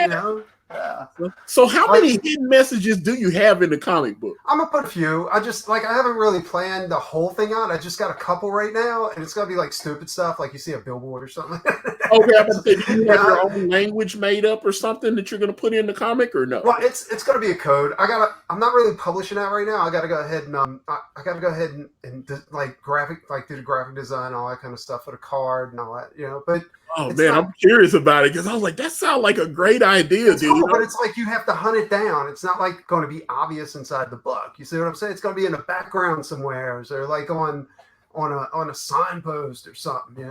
Yeah. So how many hidden messages do you have in the comic book? I'm gonna put a few. I haven't really planned the whole thing out. I just got a couple right now, and it's gonna be like stupid stuff, like you see a billboard or something. Okay, I'm gonna say, do you have your own language made up or something that you're gonna put in the comic, or no? Well, it's gonna be a code. I'm not really publishing that right now. I gotta go ahead and I gotta go ahead and do the graphic design, all that kind of stuff for the card and all that, But I'm curious about it because I was like, that sounds like a great idea, dude. Cool, but it's like you have to hunt it down. It's not like going to be obvious inside the book. You see what I'm saying? It's going to be in the background somewhere, or like on a signpost or something,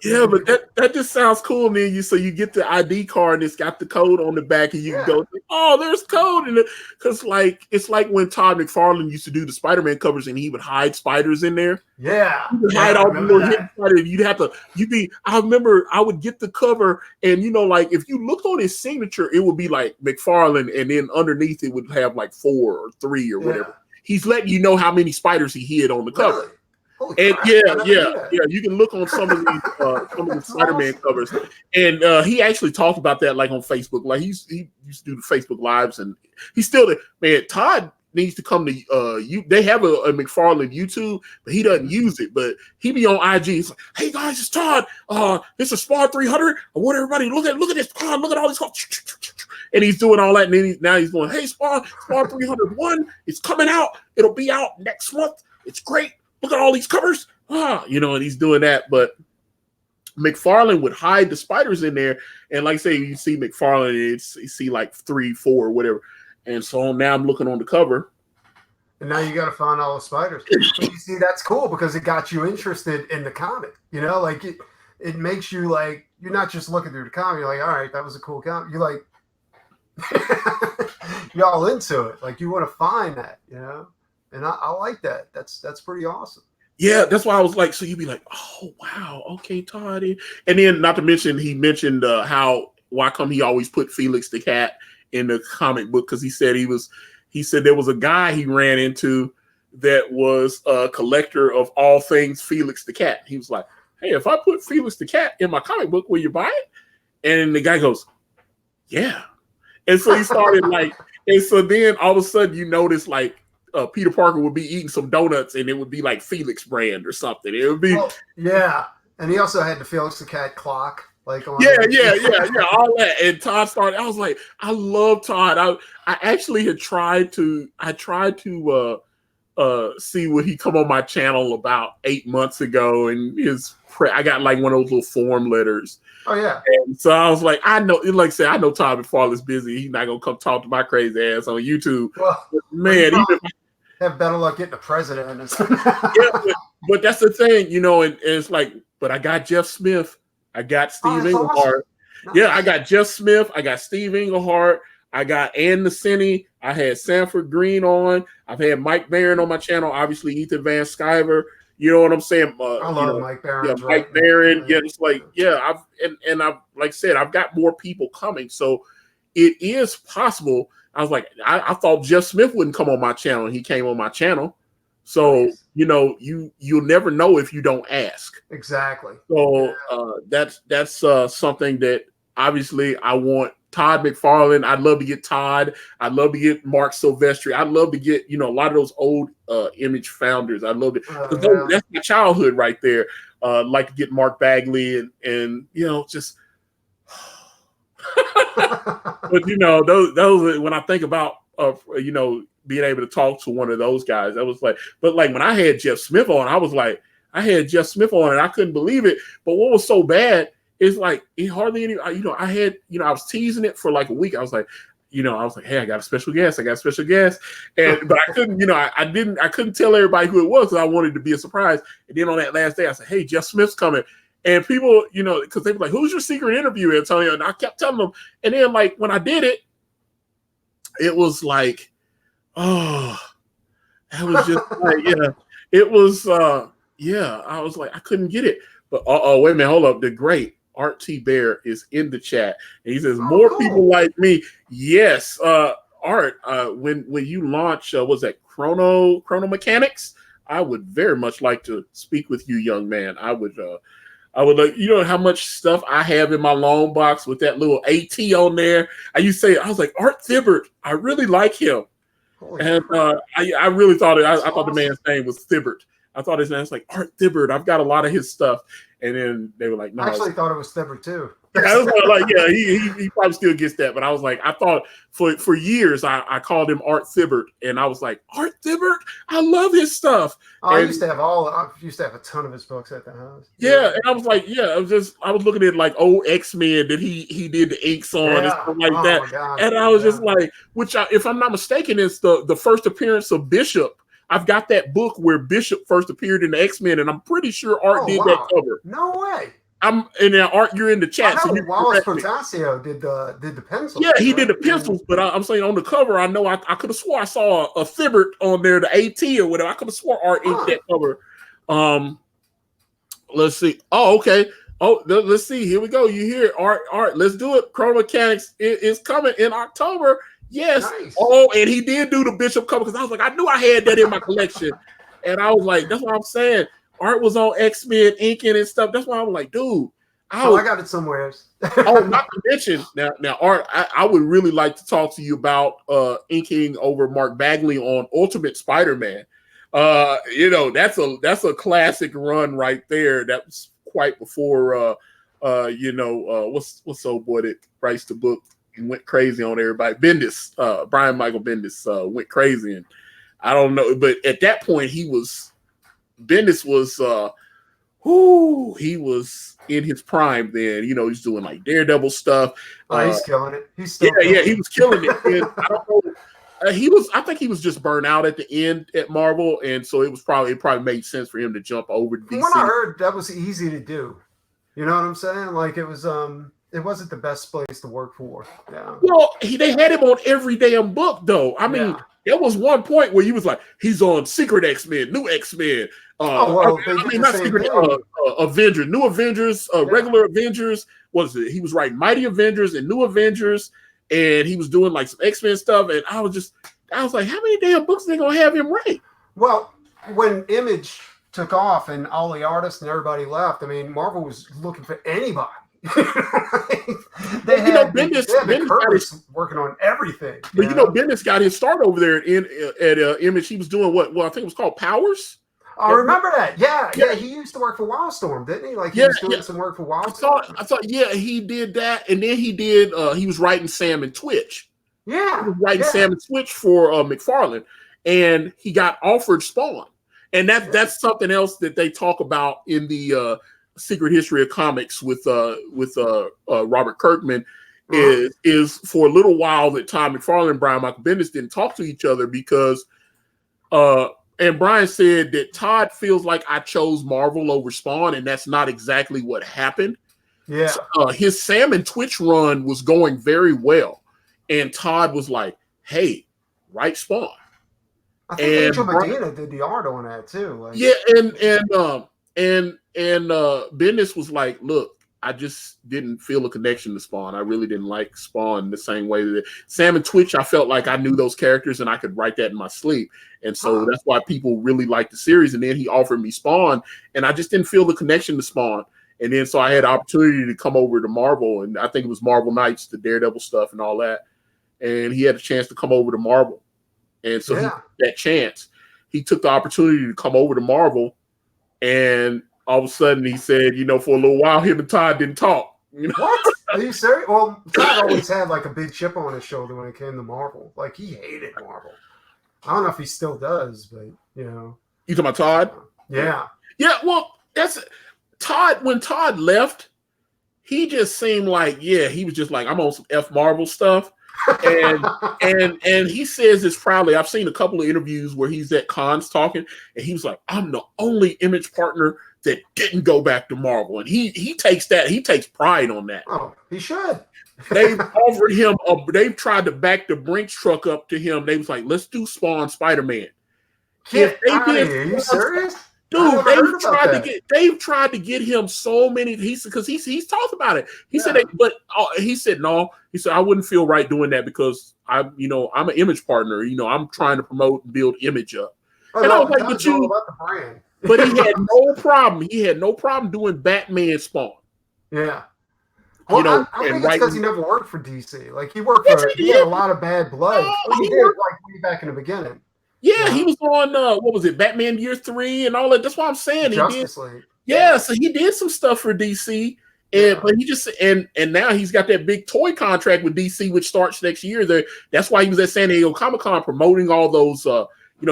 Yeah, but that just sounds cool, man. So you get the ID card and it's got the code on the back, and you can go, oh, there's code in it. Because it's like when Todd McFarlane used to do the Spider-Man covers, and he would hide spiders in there. Yeah, you would hide all the little hidden spiders. I remember I would get the cover, and like if you looked on his signature, it would be like McFarlane, and then underneath it would have like 4 or 3 or whatever. He's letting you know how many spiders he hid on the cover. Really? And you can look on some of these Spider-Man covers, and he actually talked about that like on Facebook. Like he used to do the Facebook lives, and he's still there. Man, Todd needs to come to you. They have a McFarlane YouTube, but he doesn't use it. But he be on IG. It's like, hey guys, it's Todd. This is Spar 300. I want everybody look at this card. Look at all these cards. And he's doing all that. And then now he's going, hey, Spar 301. It's coming out. It'll be out next month. It's great. Look at all these covers. And he's doing that. But McFarlane would hide the spiders in there. And like I say, you see McFarlane, you see like 3, 4, whatever. And so now I'm looking on the cover. And now you got to find all the spiders. But you see, that's cool because it got you interested in the comic. Like it makes you like, you're not just looking through the comic. You're like, all right, that was a cool comic. You're like, you're all into it. Like you want to find that, And I like that. That's pretty awesome. Yeah, that's why I was like, so you'd be like, oh, wow, okay, Todd. And then not to mention, he mentioned why come he always put Felix the Cat in the comic book, because he said there was a guy he ran into that was a collector of all things Felix the Cat. He was like, hey, if I put Felix the Cat in my comic book, will you buy it? And the guy goes, yeah. And so he started and so then all of a sudden you notice Peter Parker would be eating some donuts and it would be like Felix brand or something. It would be yeah. And he also had the Felix the Cat clock. All that. And Todd started. I was like, I love Todd. I actually had tried to see would he come on my channel about 8 months ago, and I got like one of those little form letters. Oh yeah. And so I was like, I know, like I said, I know Todd McFarlane's busy. He's not gonna come talk to my crazy ass on YouTube. Well, man, have better luck getting the president. but that's the thing, and it's like, but I got Jeff Smith. I got Steve Englehart. Awesome. Nice. Yeah, I got Jeff Smith. I got Steve Englehart. I got Ann Nacini. I had Sanford Green on. I've had Mike Barron on my channel. Obviously, Ethan Van Sciver. You know what I'm saying? I love Mike Barron. Yeah, Mike Barron. Yeah, it's like, I've like I said, I've got more people coming. So it is possible. I was like, I thought Jeff Smith wouldn't come on my channel, and he came on my channel. So, you'll never know if you don't ask. Exactly. So that's something that obviously I want Todd McFarlane. I'd love to get Todd. I'd love to get Mark Silvestri. I'd love to get, a lot of those old Image founders. I'd love to. That's my childhood right there. Like to get Mark Bagley and just. But those when I think about being able to talk to one of those guys, I was like, but like when I had Jeff Smith on, I was like, I had Jeff Smith on and I couldn't believe it. But what was so bad is like he hardly any, I was teasing it for like a week. I was like, hey, I got a special guest. But I couldn't, I couldn't tell everybody who it was because I wanted it to be a surprise. And then on that last day, I said, hey, Jeff Smith's coming. And people, because they were like, who's your secret interview, Antonio? And I kept telling them. And then like when I did it, it was like, oh, that was just like, it was, I was like, I couldn't get it. But wait a minute, hold up. The great Art T. Bear is in the chat. And he says, more people like me. Yes, Art, when you launch, was that Chrono Mechanics? I would very much like to speak with you, young man. I would like, how much stuff I have in my long box with that little AT on there. I was like, Art Thibbert, I really like him. And I really thought I thought the man's name was Thibbert. I thought his name was like Art Thibbert. I've got a lot of his stuff. And then they were like, no. I actually thought it was Thibbert too. I was like, he probably still gets that. But I was like, I thought for years I called him Art Thibbert. And I was like, Art Thibbert? I love his stuff. I used to have a ton of his books at the house. Yeah, and I was like, I was looking at like old X-Men that he did the inks on and stuff like that. God, and I was just like, if I'm not mistaken, it's the first appearance of Bishop. I've got that book where Bishop first appeared in the X-Men, and I'm pretty sure Art did that cover. No way. And now Art, you're in the chat. I know Wallace Portasio did the pencils. Yeah, he did the pencils, but I'm saying on the cover, I know I could have swore I saw a Thibbert on there, the AT or whatever. I could have swore Art inked that cover. Let's see. Oh, okay. Oh, let's see. Here we go. You hear Art. Let's do it. Chrono Mechanics is coming in October. Yes. Nice. Oh, and he did do the Bishop cover because I was like, I knew I had that in my collection. And I was like, that's what I'm saying. Art was on X-Men inking and stuff. That's why I was like, dude, Oh, I got it somewhere. Oh, not to mention now, Art, I would really like to talk to you about inking over Mark Bagley on Ultimate Spider-Man. That's a classic run right there. That was quite before what's old boy that writes the book and went crazy on everybody. Bendis, Brian Michael Bendis went crazy, and I don't know, but at that point Bendis was he was in his prime then. He's doing like Daredevil stuff. He's killing it. He's still he was killing it. And I don't know. I think he was just burned out at the end at Marvel, and so it probably made sense for him to jump over to DC. When I heard that was easy to do, you know what I'm saying? Like it wasn't the best place to work for. Yeah. Well, they had him on every damn book though. I mean, there was one point where he was like, he's on Secret X-Men, New X-Men. Not Secret Avengers, New Avengers, regular Avengers. What was it? He was writing Mighty Avengers and New Avengers. And he was doing like some X-Men stuff, and I was like, how many damn books are they gonna have him write? Well, when Image took off and all the artists and everybody left, I mean, Marvel was looking for anybody. Bendis working on everything. But Bendis got his start over there at Image. He was doing what I think it was called Powers. I remember that. Yeah. He used to work for Wildstorm, didn't he? Like he was doing some work for Wildstorm. I thought, he did that, and then he did. He was writing Sam and Twitch. Yeah, he was writing Sam and Twitch for McFarlane, and he got offered Spawn, and that's something else that they talk about in the Secret History of Comics with Robert Kirkman. Is for a little while that Todd McFarlane and Brian Michael Bendis didn't talk to each other because. And Brian said that Todd feels like I chose Marvel over Spawn, and that's not exactly what happened. Yeah. So, his Sam and Twitch run was going very well, and Todd was like, "Hey, write Spawn." I think Angel Medina did the art on that too. And Bendis was like, "Look, I just didn't feel a connection to Spawn. I really didn't like Spawn the same way that Sam and Twitch. I felt like I knew those characters and I could write that in my sleep. And so that's why people really liked the series. And then he offered me Spawn, and I just didn't feel the connection to Spawn. And then so I had the opportunity to come over to Marvel, and I think it was Marvel Knights, the Daredevil stuff and all that. And he had a chance to come over to Marvel. And so that chance, he took the opportunity to come over to Marvel, and all of a sudden he said, for a little while, him and Todd didn't talk. What? Are you serious? Well, Todd always had like a big chip on his shoulder when it came to Marvel. Like he hated Marvel. I don't know if he still does, but You talking about Todd? Yeah. Yeah, well, that's Todd. When Todd left, he just seemed like, he was just like, I'm on some F Marvel stuff. And he says this proudly. I've seen a couple of interviews where he's at cons talking, and he was like, I'm the only Image partner that didn't go back to Marvel. And he takes pride on that. Oh, he should. They've offered him they've tried to back the Brinks truck up to him. They was like, let's do Spawn Spider-Man. Are you serious? Dude, they've tried to get him so many. He's talked about it. He said, he said no. He said I wouldn't feel right doing that because I'm an Image partner. I'm trying to promote and build Image up. And I was like, but all about the brand. But he had no problem. He had no problem doing Batman Spawn. Yeah. Well, I think it's because he never worked for DC. Like he had a lot of bad blood. He did like way back in the beginning. Yeah, he was on what was it, Batman Year 3 and all that. That's what I'm saying. Justice League. Yeah, so he did some stuff for DC, but he just and now he's got that big toy contract with DC, which starts next year. That's why he was at San Diego Comic-Con promoting all those.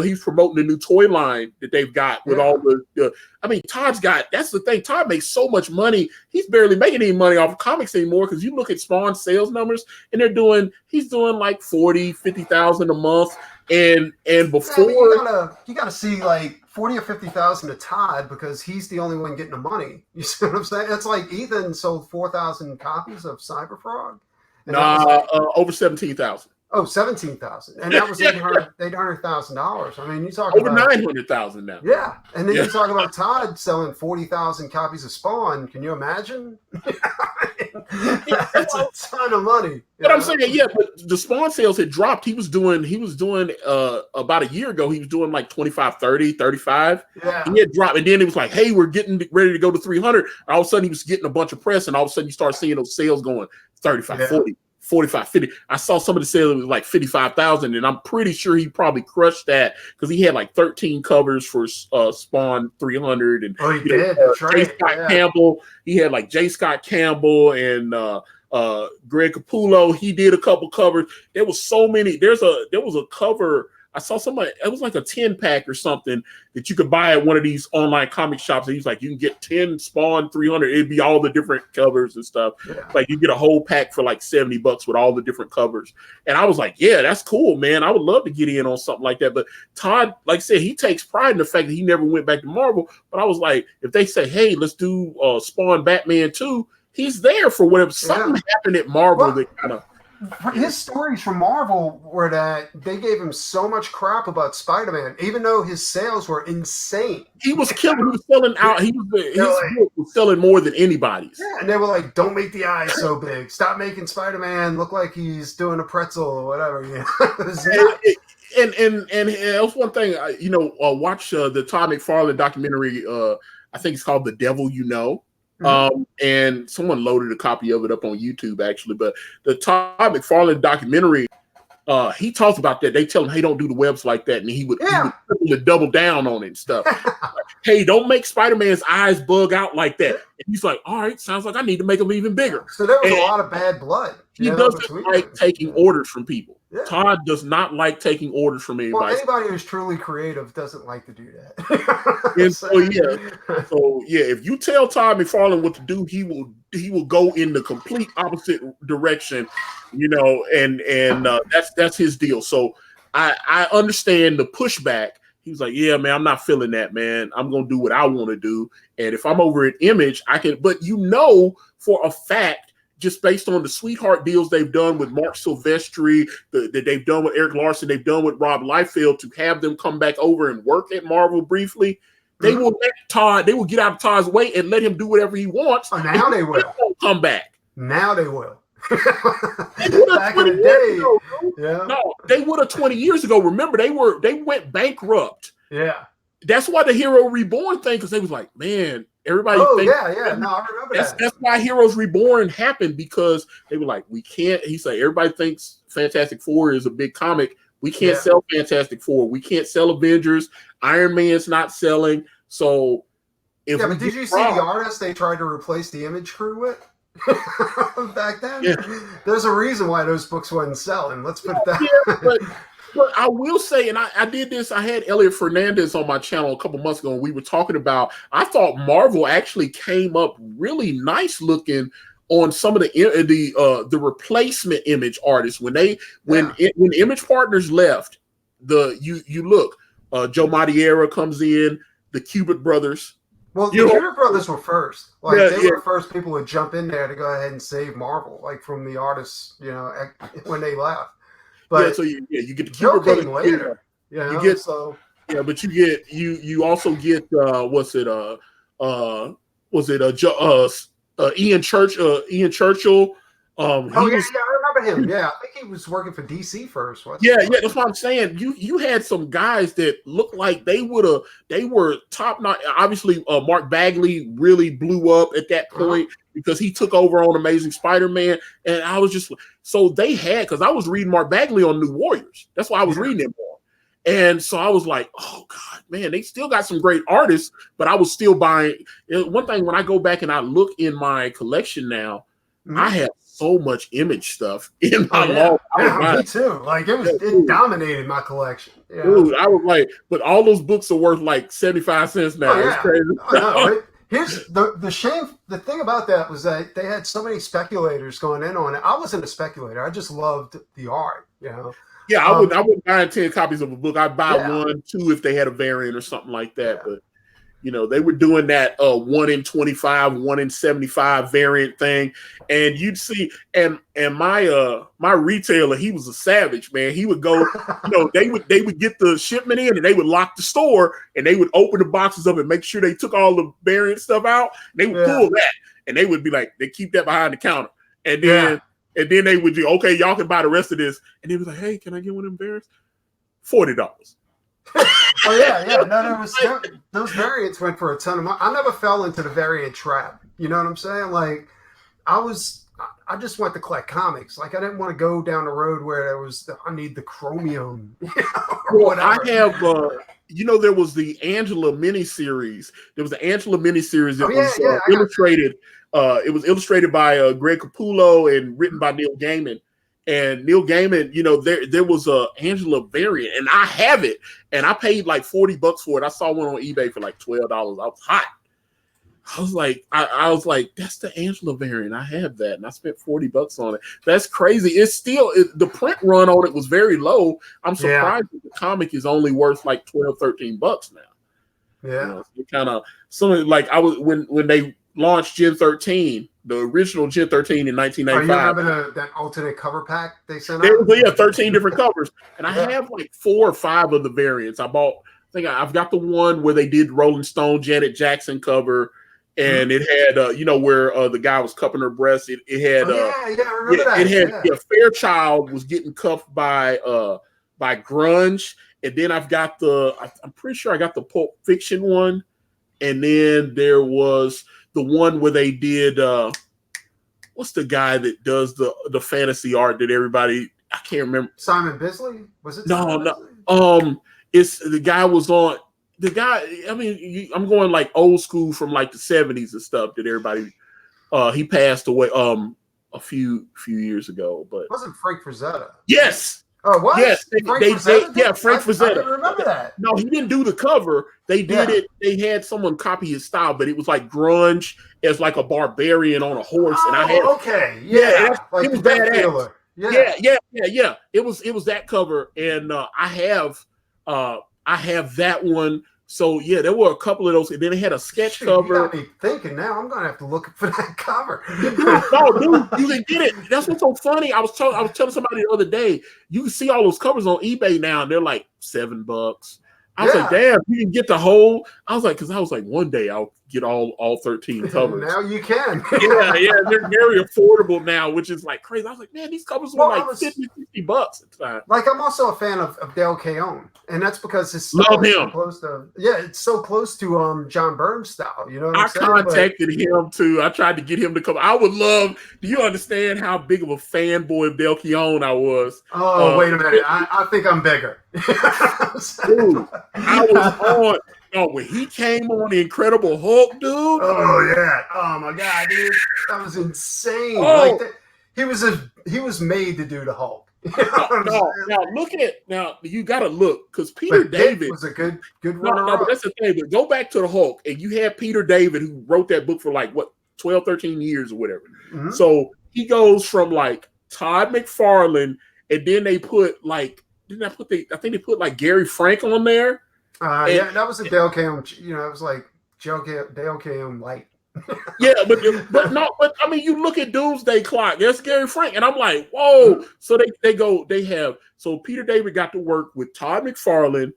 He's promoting the new toy line that they've got with all the. I mean, Todd's got. That's the thing. Todd makes so much money. He's barely making any money off of comics anymore because you look at Spawn sales numbers, and he's doing like 40,000, 50,000 a month. And before you gotta see like 40 or 50,000 to Todd because he's the only one getting the money. You see what I'm saying? That's like Ethan sold 4,000 copies of Cyberfrog. Over 17,000. Oh, 17,000, and that was $800,000. I mean, you talk over about 900,000 now. Yeah, and then you talk about Todd selling 40,000 copies of Spawn. Can you imagine? That's a ton of money. But I'm saying, yeah, but the Spawn sales had dropped. He was doing about a year ago, he was doing like 25, 30, 35. Yeah. He had dropped, and then it was like, hey, we're getting ready to go to 300. All of a sudden, he was getting a bunch of press, and all of a sudden, you start seeing those sales going 35, 40, 45, 50. I saw some of the sales, it was like 55,000, and I'm pretty sure he probably crushed that because he had like 13 covers for Spawn 300. And he did. J. Scott Campbell. He had like J. Scott Campbell and Greg Capullo. He did a couple covers. There was so many. There was a cover. I saw somebody, it was like a 10-pack or something that you could buy at one of these online comic shops. And he's like, you can get 10 Spawn 300. It'd be all the different covers and stuff. Yeah. Like you get a whole pack for like $70 with all the different covers. And I was like, yeah, that's cool, man. I would love to get in on something like that. But Todd, like I said, he takes pride in the fact that he never went back to Marvel. But I was like, if they say, hey, let's do Spawn Batman 2, he's there for whatever. Something happened at Marvel that kind of. His stories from Marvel were that they gave him so much crap about Spider-Man, even though his sales were insane. He was killing. He was selling out. His book was selling more than anybody's. Yeah, and they were like, "Don't make the eyes so big. Stop making Spider-Man look like he's doing a pretzel or whatever." Yeah, and that was one thing. Watch the Todd McFarlane documentary. I think it's called "The Devil You Know." And someone loaded a copy of it up on YouTube, actually. But the Todd McFarlane documentary, he talks about that. They tell him, hey, don't do the webs like that. And he would double down on it and stuff. Like, hey, don't make Spider-Man's eyes bug out like that. And he's like, all right, sounds like I need to make them even bigger. So there was a lot of bad blood. He doesn't like taking orders from people. Yeah. Todd does not like taking orders from anybody. Well, anybody who's truly creative doesn't like to do that. And so if you tell Todd McFarlane what to do, he will go in the complete opposite direction, and that's his deal. So I understand the pushback. He was like, yeah, man, I'm not feeling that, man. I'm gonna do what I want to do, and if I'm over at Image, I can. But for a fact, just based on the sweetheart deals they've done with Mark Silvestri, that they've done with Eric Larson, they've done with Rob Liefeld, to have them come back over and work at Marvel briefly, they will get out of Todd's way and let him do whatever he wants. Oh, now they will come back. Now they will. Back in the day, no, they would have 20 years ago. Remember, they went bankrupt. Yeah, that's why the Hero Reborn thing, because they was like, man. Everybody. No, I remember that. That's why Heroes Reborn happened, because they were like, we can't. He said, everybody thinks Fantastic Four is a big comic. We can't sell Fantastic Four. We can't sell Avengers. Iron Man's not selling. So, but did you see the artists they tried to replace the Image crew with back then? Yeah. There's a reason why those books wasn't selling. Let's put it that way. But I will say, and I did this, I had Elliot Fernandez on my channel a couple months ago, and we were talking about, I thought Marvel actually came up really nice looking on some of the replacement Image artists. When Image Partners left, you look, Joe Madureira comes in, the Kubert brothers. Well, the Kubert brothers were first. They were the first people to jump in there to go ahead and save Marvel, like from the artists, when they left. But so you get the Kubert brothers later. But you also get Ian Churchill. I remember him. Yeah, I think he was working for DC first. That's what I'm saying. You had some guys that looked like they were top notch. Obviously, Mark Bagley really blew up at that point because he took over on Amazing Spider-Man, and I was just so they had, because I was reading Mark Bagley on New Warriors. That's why I was reading him more. And so I was like, oh God, man, they still got some great artists, but I was still buying. One thing, when I go back and I look in my collection now, I have so much Image stuff in my me too. Like it dominated my collection. Yeah. Dude, I was like, but all those books are worth like 75 cents now. It's crazy. Here's the shame. The thing about that was that they had so many speculators going in on it. I wasn't a speculator. I just loved the art. Yeah, I wouldn't buy 10 copies of a book. I'd buy 1, 2 if they had a variant or something like that. But they were doing that 1 in 25, 1 in 75 variant thing, and you'd see. And my retailer, he was a savage, man. He would go, they would get the shipment in, and they would lock the store, and they would open the boxes up and make sure they took all the variant stuff out. And they would pull that, and they would be like, they keep that behind the counter. and then they would do, okay, y'all can buy the rest of this, and they was like, hey, can I get one of them variants? $40. Oh yeah. No, those variants went for a ton of money. I never fell into the variant trap. You know what I'm saying? Like, I just went to collect comics. Like, I didn't want to go down the road where there was I need the chromium, or whatever. I have, there was the Angela miniseries. There was the Angela miniseries that was illustrated. It was illustrated by Greg Capullo and written by Neil Gaiman. And Neil Gaiman, there was a Angela variant, and I have it, and I paid like $40 for it. I saw one on eBay for like $12. I was hot. I was like, that's the Angela variant. I have that, and I spent $40 on it. That's crazy. It's still the print run on it was very low. I'm surprised that the comic is only worth like $12, $13 now. Yeah, it kind of something like I was when they launched Gen 13, the original Gen 13 in 1995. You remember that alternate cover pack they sent out? Yeah, 13 different covers, and I have like 4 or 5 of the variants. I think I've got the one where they did Rolling Stone Janet Jackson cover. And it had, where the guy was cupping her breast. It had, I remember that. It had Fairchild was getting cuffed by grunge, and then I'm pretty sure I got the Pulp Fiction one, and then there was the one where they did, what's the guy that does the fantasy art that everybody, I can't remember. Simon Bisley? Was it? No. It's the guy was on. The guy, I mean, I'm going like old school from like the 70s and stuff that everybody, he passed away a few years ago. But it wasn't Frank Frazetta? Yes. Oh, what? Yes. Frank Frazetta. I didn't remember that. No, he didn't do the cover. They did it. They had someone copy his style, but it was like grunge as like a barbarian on a horse. And I had, okay. Yeah. Like it was badass. Yeah. It was that cover. And I have that one. So yeah, there were a couple of those, and then they had a sketch cover. You got me thinking now. I'm gonna have to look for that cover. No, dude, you can get it. That's what's so funny. I was telling somebody the other day. You can see all those covers on eBay now, and they're like $7. I was like, damn, you can get the whole. I was like, one day I'll get all 13 covers. Now you can. yeah, they're very affordable now, which is like crazy. I was like, man, these covers were like $50, $60 at the time. Like, I'm also a fan of Dale Keown, and that's because his style is so close to, it's so close to John Byrne's style. You know what I'm saying? I contacted him too. I tried to get him to come. I would love. Do you understand how big of a fanboy of Dale Keown I was? Oh, wait a minute. I think I'm bigger. Dude, I was on. Oh, when he came on the Incredible Hulk, dude. Oh yeah. Oh my God, dude, that was insane. Oh. Like he was made to do the Hulk. Now you got to look because Peter David was a good runner. No, but that's the thing. But go back to the Hulk, and you had Peter David who wrote that book for like 12, 13 years or whatever. Mm-hmm. So he goes from like Todd McFarlane, and then they put like I think they put like Gary Frank on there. That was a Dale Keown. It was like Dale Keown light. Yeah, but I mean, you look at Doomsday Clock. That's Gary Frank, and I'm like, whoa. So so Peter David got to work with Todd McFarlane,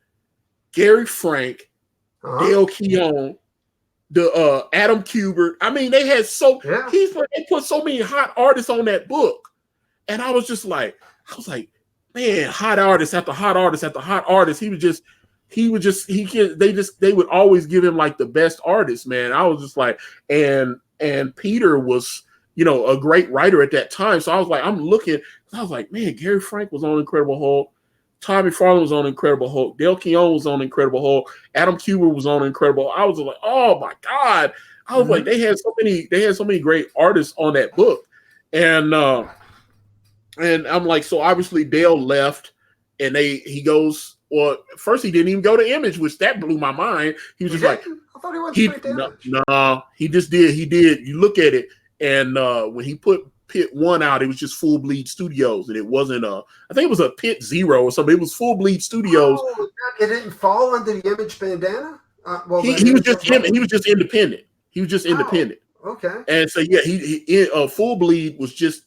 Gary Frank, Dale Keown, the Adam Kubert. I mean, they had they put so many hot artists on that book, and I was like, man, hot artist after hot artist after hot artist. They would always give him like the best artist, man. I was just like, and Peter was, a great writer at that time. So I was like, man, Gary Frank was on Incredible Hulk. Todd McFarlane was on Incredible Hulk. Dale Keown was on Incredible Hulk. Adam Kubert was on Incredible Hulk. I was like, oh my God. I was like, they had so many great artists on that book. And I'm like, so obviously Dale left, and he goes. Well, first he didn't even go to Image, which that blew my mind. He was just like, I thought he went straight to Image. No, he just did. He did. You look at it, and when he put Pit 1 out, it was just Full Bleed Studios, and it wasn't I think it was a Pit 0 or something. It was Full Bleed Studios. Oh, it didn't fall under the Image bandana. He was just independent. He was just independent. Okay. And so he Full Bleed was just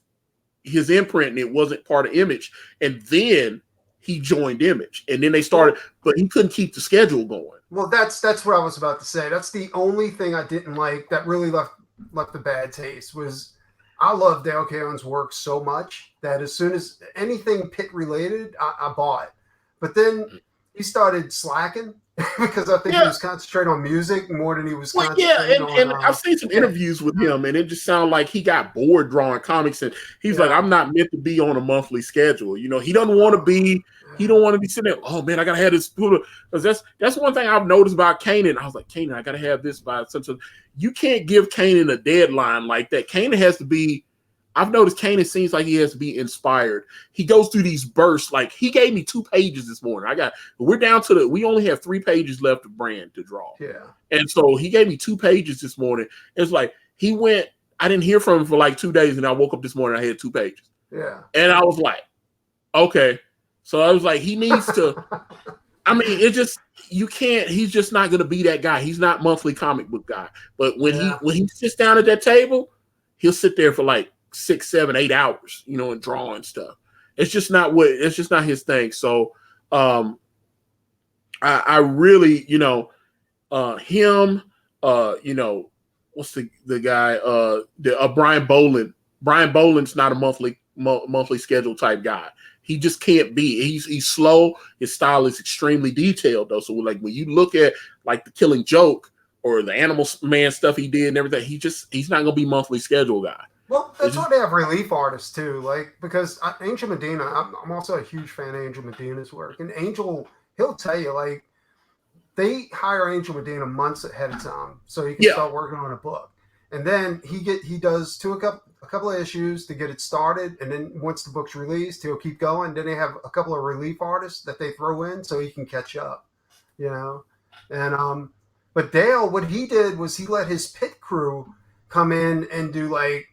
his imprint, and it wasn't part of Image. And then he joined Image, and then they started, but he couldn't keep the schedule going. Well, that's what I was about to say. That's the only thing I didn't like that really left a bad taste was I love Dale Keown's work so much that as soon as anything pit related, I bought. But then he started slacking because I think he Yeah. was concentrating on music more than he was Well, yeah, concentrating and on. I've seen some interviews with him, and it just sounded like he got bored drawing comics, and he's like, Yeah. "I'm not meant to be on a monthly schedule." You know, he doesn't want to be. He don't want to be sitting there. Oh man, I gotta have this because that's one thing I've noticed about Kanan. I was like, Kanan, I gotta have this by such a. You can't give Kanan a deadline like that. Kanan has to be. I've noticed Kanan seems like he has to be inspired. He goes through these bursts. Like he gave me 2 pages this morning. We're down to we only have 3 pages left of Brand to draw. Yeah. And so he gave me 2 pages this morning. It's like he went, I didn't hear from him for like 2 days, and I woke up this morning, I had 2 pages. Yeah. And I was like, okay. So I was like, he needs to, I mean, it just, you can't, he's just not going to be that guy. He's not monthly comic book guy. But when he sits down at that table, he'll sit there for like 6, 7, 8 hours, you know, and draw and stuff. It's just not his thing. So I really, you know, him, you know, what's the guy, Brian Boland. Brian Boland's not a monthly schedule type guy. He just can't be. He's slow. His style is extremely detailed though. So like when you look at like the Killing Joke or the Animal Man stuff he did and everything, he's not gonna be monthly schedule guy. Well, that's why they have relief artists too. Like because Angel Medina, I'm also a huge fan of Angel Medina's work, and Angel, he'll tell you like they hire Angel Medina months ahead of time so he can start working on a book, and then he does a couple of issues to get it started, and then once the book's released, he'll keep going. Then they have a couple of relief artists that they throw in so he can catch up, you know. And but Dale, what he did was he let his pit crew come in and do like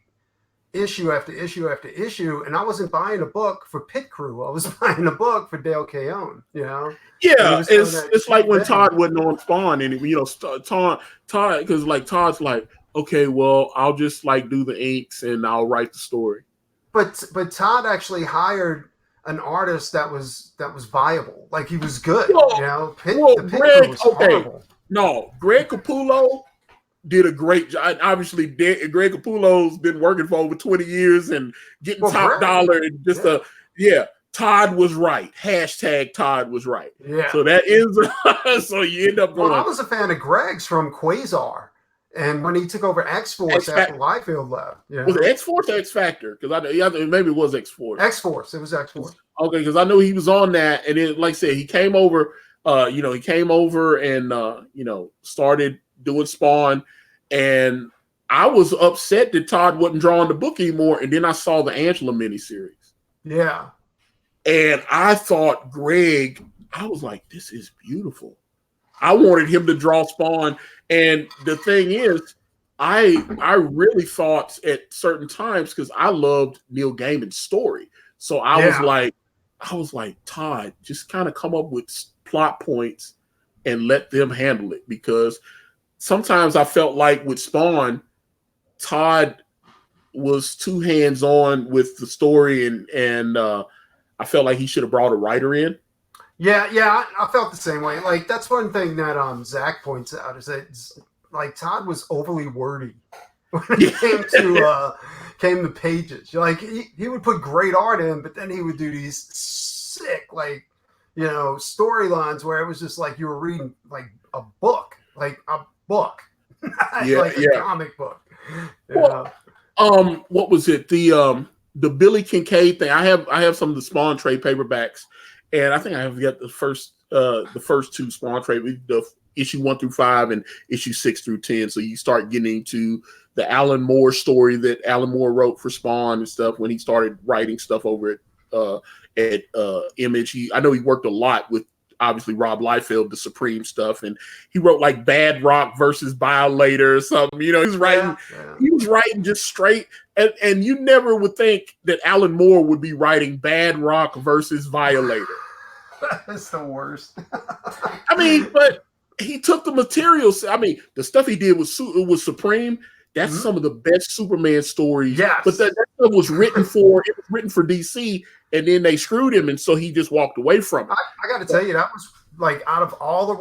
issue after issue after issue, and I wasn't buying a book for pit crew. I was buying a book for Dale Keown, you know. Yeah, it's like when Todd wasn't on Spawn, and you know, Todd, because like Todd's like, okay, well, I'll just like do the inks and I'll write the story. But Todd actually hired an artist that was viable, like he was good, you know. The pit crew was horrible. No, Greg Capullo did a great job. Obviously, Greg Capullo's been working for over 20 years and getting top dollar and just Todd was right. # Todd was right. Yeah. So that is so you end up going. Well, I was a fan of Greg's from Quasar, and when he took over X-Force after Liefeld left. Yeah. Was it X-Force or X Factor? Because maybe it was X-Force. X-Force. It was X-Force. Okay, because I know he was on that, and then, like I said, he came over. He came over and started doing Spawn, and I was upset that Todd wasn't drawing the book anymore. And then I saw the Angela miniseries. Yeah. And I thought Greg, I was like, this is beautiful. I wanted him to draw Spawn. And the thing is, I really thought at certain times, because I loved Neil Gaiman's story. So I was like, Todd, just kind of come up with plot points and let them handle it. Because sometimes I felt like with Spawn, Todd was too hands-on with the story, and I felt like he should have brought a writer in. Yeah, I felt the same way. Like that's one thing that Zach points out is that like Todd was overly wordy when it came to pages. Like he would put great art in, but then he would do these sick storylines where it was just like you were reading like a book, like a comic book. What was it? The Billy Kincaid thing. I have some of the Spawn trade paperbacks, and I think I have got the first 2 Spawn trade, the issue 1 through 5 and issue 6 through 10. So you start getting into the Alan Moore story that Alan Moore wrote for Spawn and stuff when he started writing stuff over at Image. I know he worked a lot with obviously Rob Liefeld, the Supreme stuff, and he wrote like Bad Rock versus Violator or something. You know, he was writing just straight, and you never would think that Alan Moore would be writing Bad Rock versus Violator. That's the worst. I mean, but he took the materials. I mean, the stuff he did was Supreme. That's some of the best Superman stories. Yes. But that stuff was written for DC, and then they screwed him, and so he just walked away from it. I got to tell you, that was like out of all the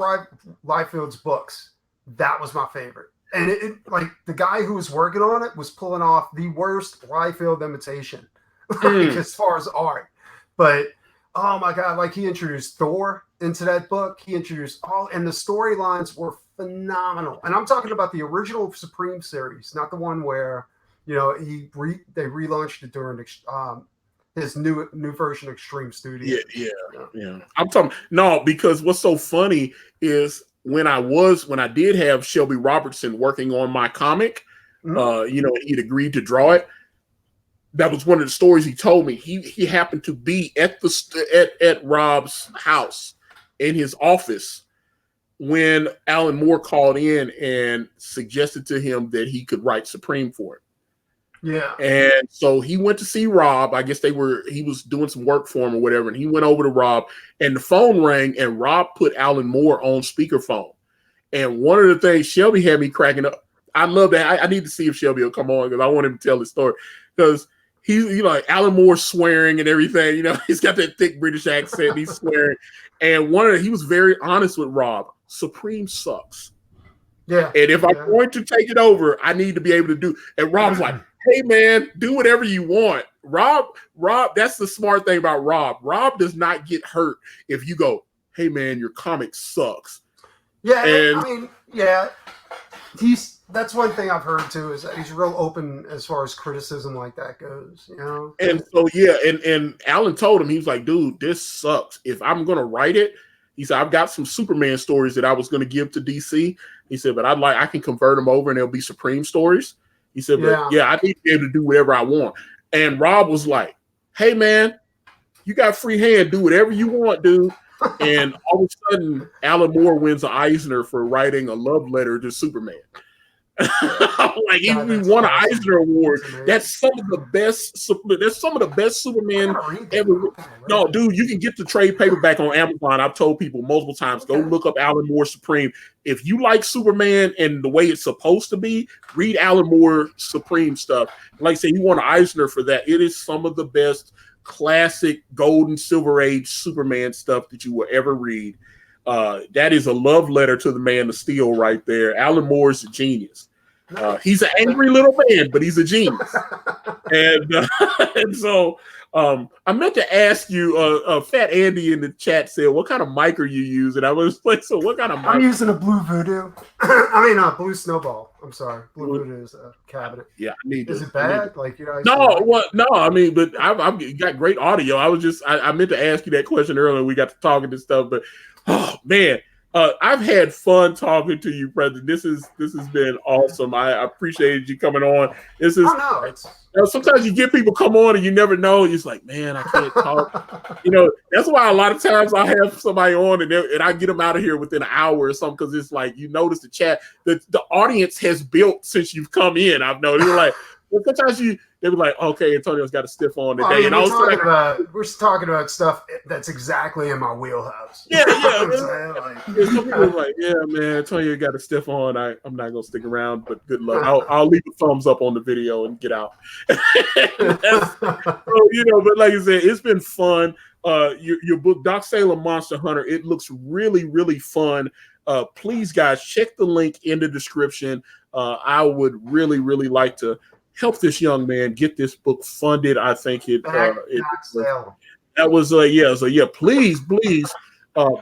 Liefeld's books, that was my favorite. And it like the guy who was working on it was pulling off the worst Liefeld imitation, like, as far as art. But oh my god, like he introduced Thor into that book. He introduced and the storylines were phenomenal. And I'm talking about the original Supreme series, not the one where they relaunched it during his new version Extreme Studio. Yeah. I'm talking because what's so funny is when I did have Shelby Robertson working on my comic, he'd agreed to draw it. That was one of the stories he told me. He happened to be at Rob's house in his office when Alan Moore called in and suggested to him that he could write Supreme for it. Yeah. And so he went to see Rob. I guess he was doing some work for him or whatever. And he went over to Rob and the phone rang and Rob put Alan Moore on speakerphone. And one of the things Shelby had me cracking up. I love that. I need to see if Shelby will come on because I want him to tell his story. Because he's like Alan Moore swearing and everything. He's got that thick British accent. And he's swearing. And he was very honest with Rob. Supreme sucks. Yeah. And if I'm going to take it over, I need to be able to do. And Rob's like, hey man, do whatever you want. Rob, that's the smart thing about Rob. Rob does not get hurt if you go, hey man, your comic sucks. Yeah, and I mean, yeah. That's one thing I've heard too, is that he's real open as far as criticism like that goes, And so and Alan told him, he was like, dude, this sucks. If I'm gonna write it, he said, I've got some Superman stories that I was gonna give to DC. He said, but I can convert them over and they'll be Supreme stories. He said, but I need to be able to do whatever I want. And Rob was like, hey man, you got free hand, do whatever you want, dude. And all of a sudden, Alan Moore wins an Eisner for writing a love letter to Superman. Like he won an Eisner Award. That's some of the best. That's some of the best Superman ever. No, dude, you can get the trade paperback on Amazon. I've told people multiple times, go look up Alan Moore Supreme. If you like Superman and the way it's supposed to be, read Alan Moore Supreme stuff. Like I say, he won an Eisner for that. It is some of the best classic golden silver age Superman stuff that you will ever read. That is a love letter to the Man of Steel right there. Alan Moore is a genius. He's an angry little man, but he's a genius. And so I meant to ask you, Fat Andy in the chat said, what kind of mic are you using? I was like, so what kind of mic? I'm using a Blue Voodoo. Blue Snowball. I'm sorry. Blue Voodoo is a cabinet. Yeah, I need Is it bad? No, I mean, but I've got great audio. I meant to ask you that question earlier. We got to talking and stuff, but oh man, I've had fun talking to you, Preston. This has been awesome. I appreciated you coming on. Sometimes you get people come on and you never know. You're just like, man, I can't talk. That's why a lot of times I have somebody on and I get them out of here within an hour or something because it's like you notice the chat that the audience has built since you've come in. I've noticed. You're like, well, sometimes they were like, okay, Antonio's got a stiff on today. We're talking about stuff that's exactly in my wheelhouse. Yeah. Some people are like, yeah, man, Antonio got a stiff on. I'm not gonna stick around, but good luck. I'll leave a thumbs up on the video and get out. But like I said, it's been fun. Your book, Doc Salem Monster Hunter, it looks really, really fun. Please, guys, check the link in the description. I would really, really like to help this young man get this book funded. I think that was please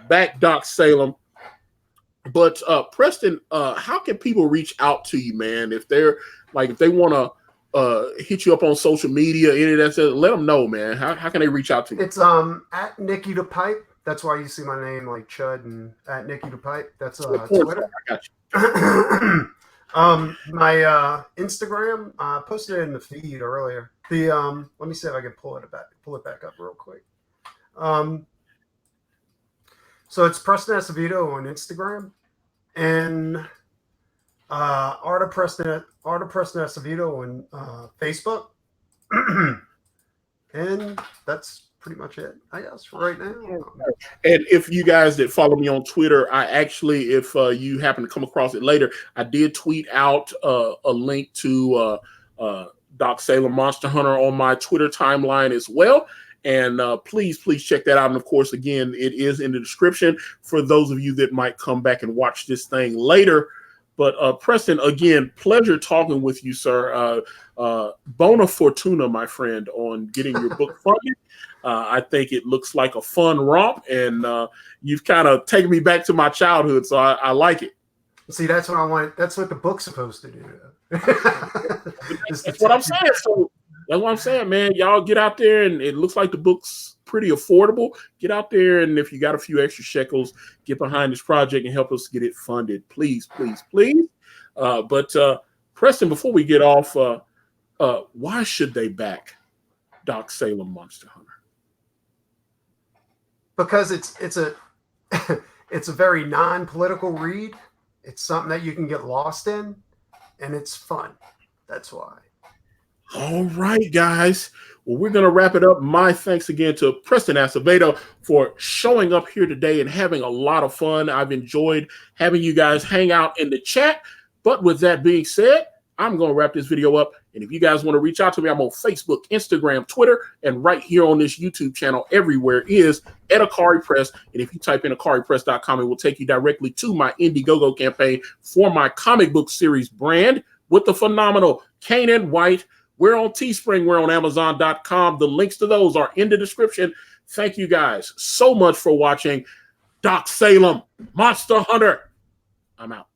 back Doc Salem. But Preston, how can people reach out to you, man? If they want to hit you up on social media, any of that stuff, let them know, man. How can they reach out to you? It's at Nikki the Pipe. That's why you see my name like Chud and at Nikki the Pipe. That's Twitter. I got you. My Instagram, I posted it in the feed earlier. Let me see if I can pull it back up real quick. So it's Preston Asevedo on Instagram and Art of Preston Asevedo on Facebook. And that's pretty much it, I guess, for right now. And if you guys that follow me on Twitter, I actually, if you happen to come across it later, I did tweet out a link to Doc Salem Monster Hunter on my Twitter timeline as well. And please check that out. And of course, again, it is in the description for those of you that might come back and watch this thing later. But Preston, again, pleasure talking with you, sir. Bona fortuna, my friend, on getting your book funded. I think it looks like a fun romp, and you've kind of taken me back to my childhood, so I like it. See, that's what I want. That's what the book's supposed to do. That's what I'm saying. So that's what I'm saying, man. Y'all get out there, and it looks like the book's pretty affordable. Get out there, and if you got a few extra shekels, get behind this project and help us get it funded, please, please, please. But Preston, before we get off, why should they back Doc Salem Monster Hunter? Because it's a it's a very non-political read. It's something that you can get lost in, and it's fun. That's why. All right, guys. Well, we're going to wrap it up. My thanks again to Preston Asevedo for showing up here today and having a lot of fun. I've enjoyed having you guys hang out in the chat. But with that being said, I'm going to wrap this video up. And if you guys want to reach out to me, I'm on Facebook, Instagram, Twitter, and right here on this YouTube channel everywhere is at Akari Press. And if you type in akaripress.com, it will take you directly to my Indiegogo campaign for my comic book series brand with the phenomenal Kanan White. We're on Teespring. We're on Amazon.com. The links to those are in the description. Thank you guys so much for watching Doc Salem Monster Hunter. I'm out.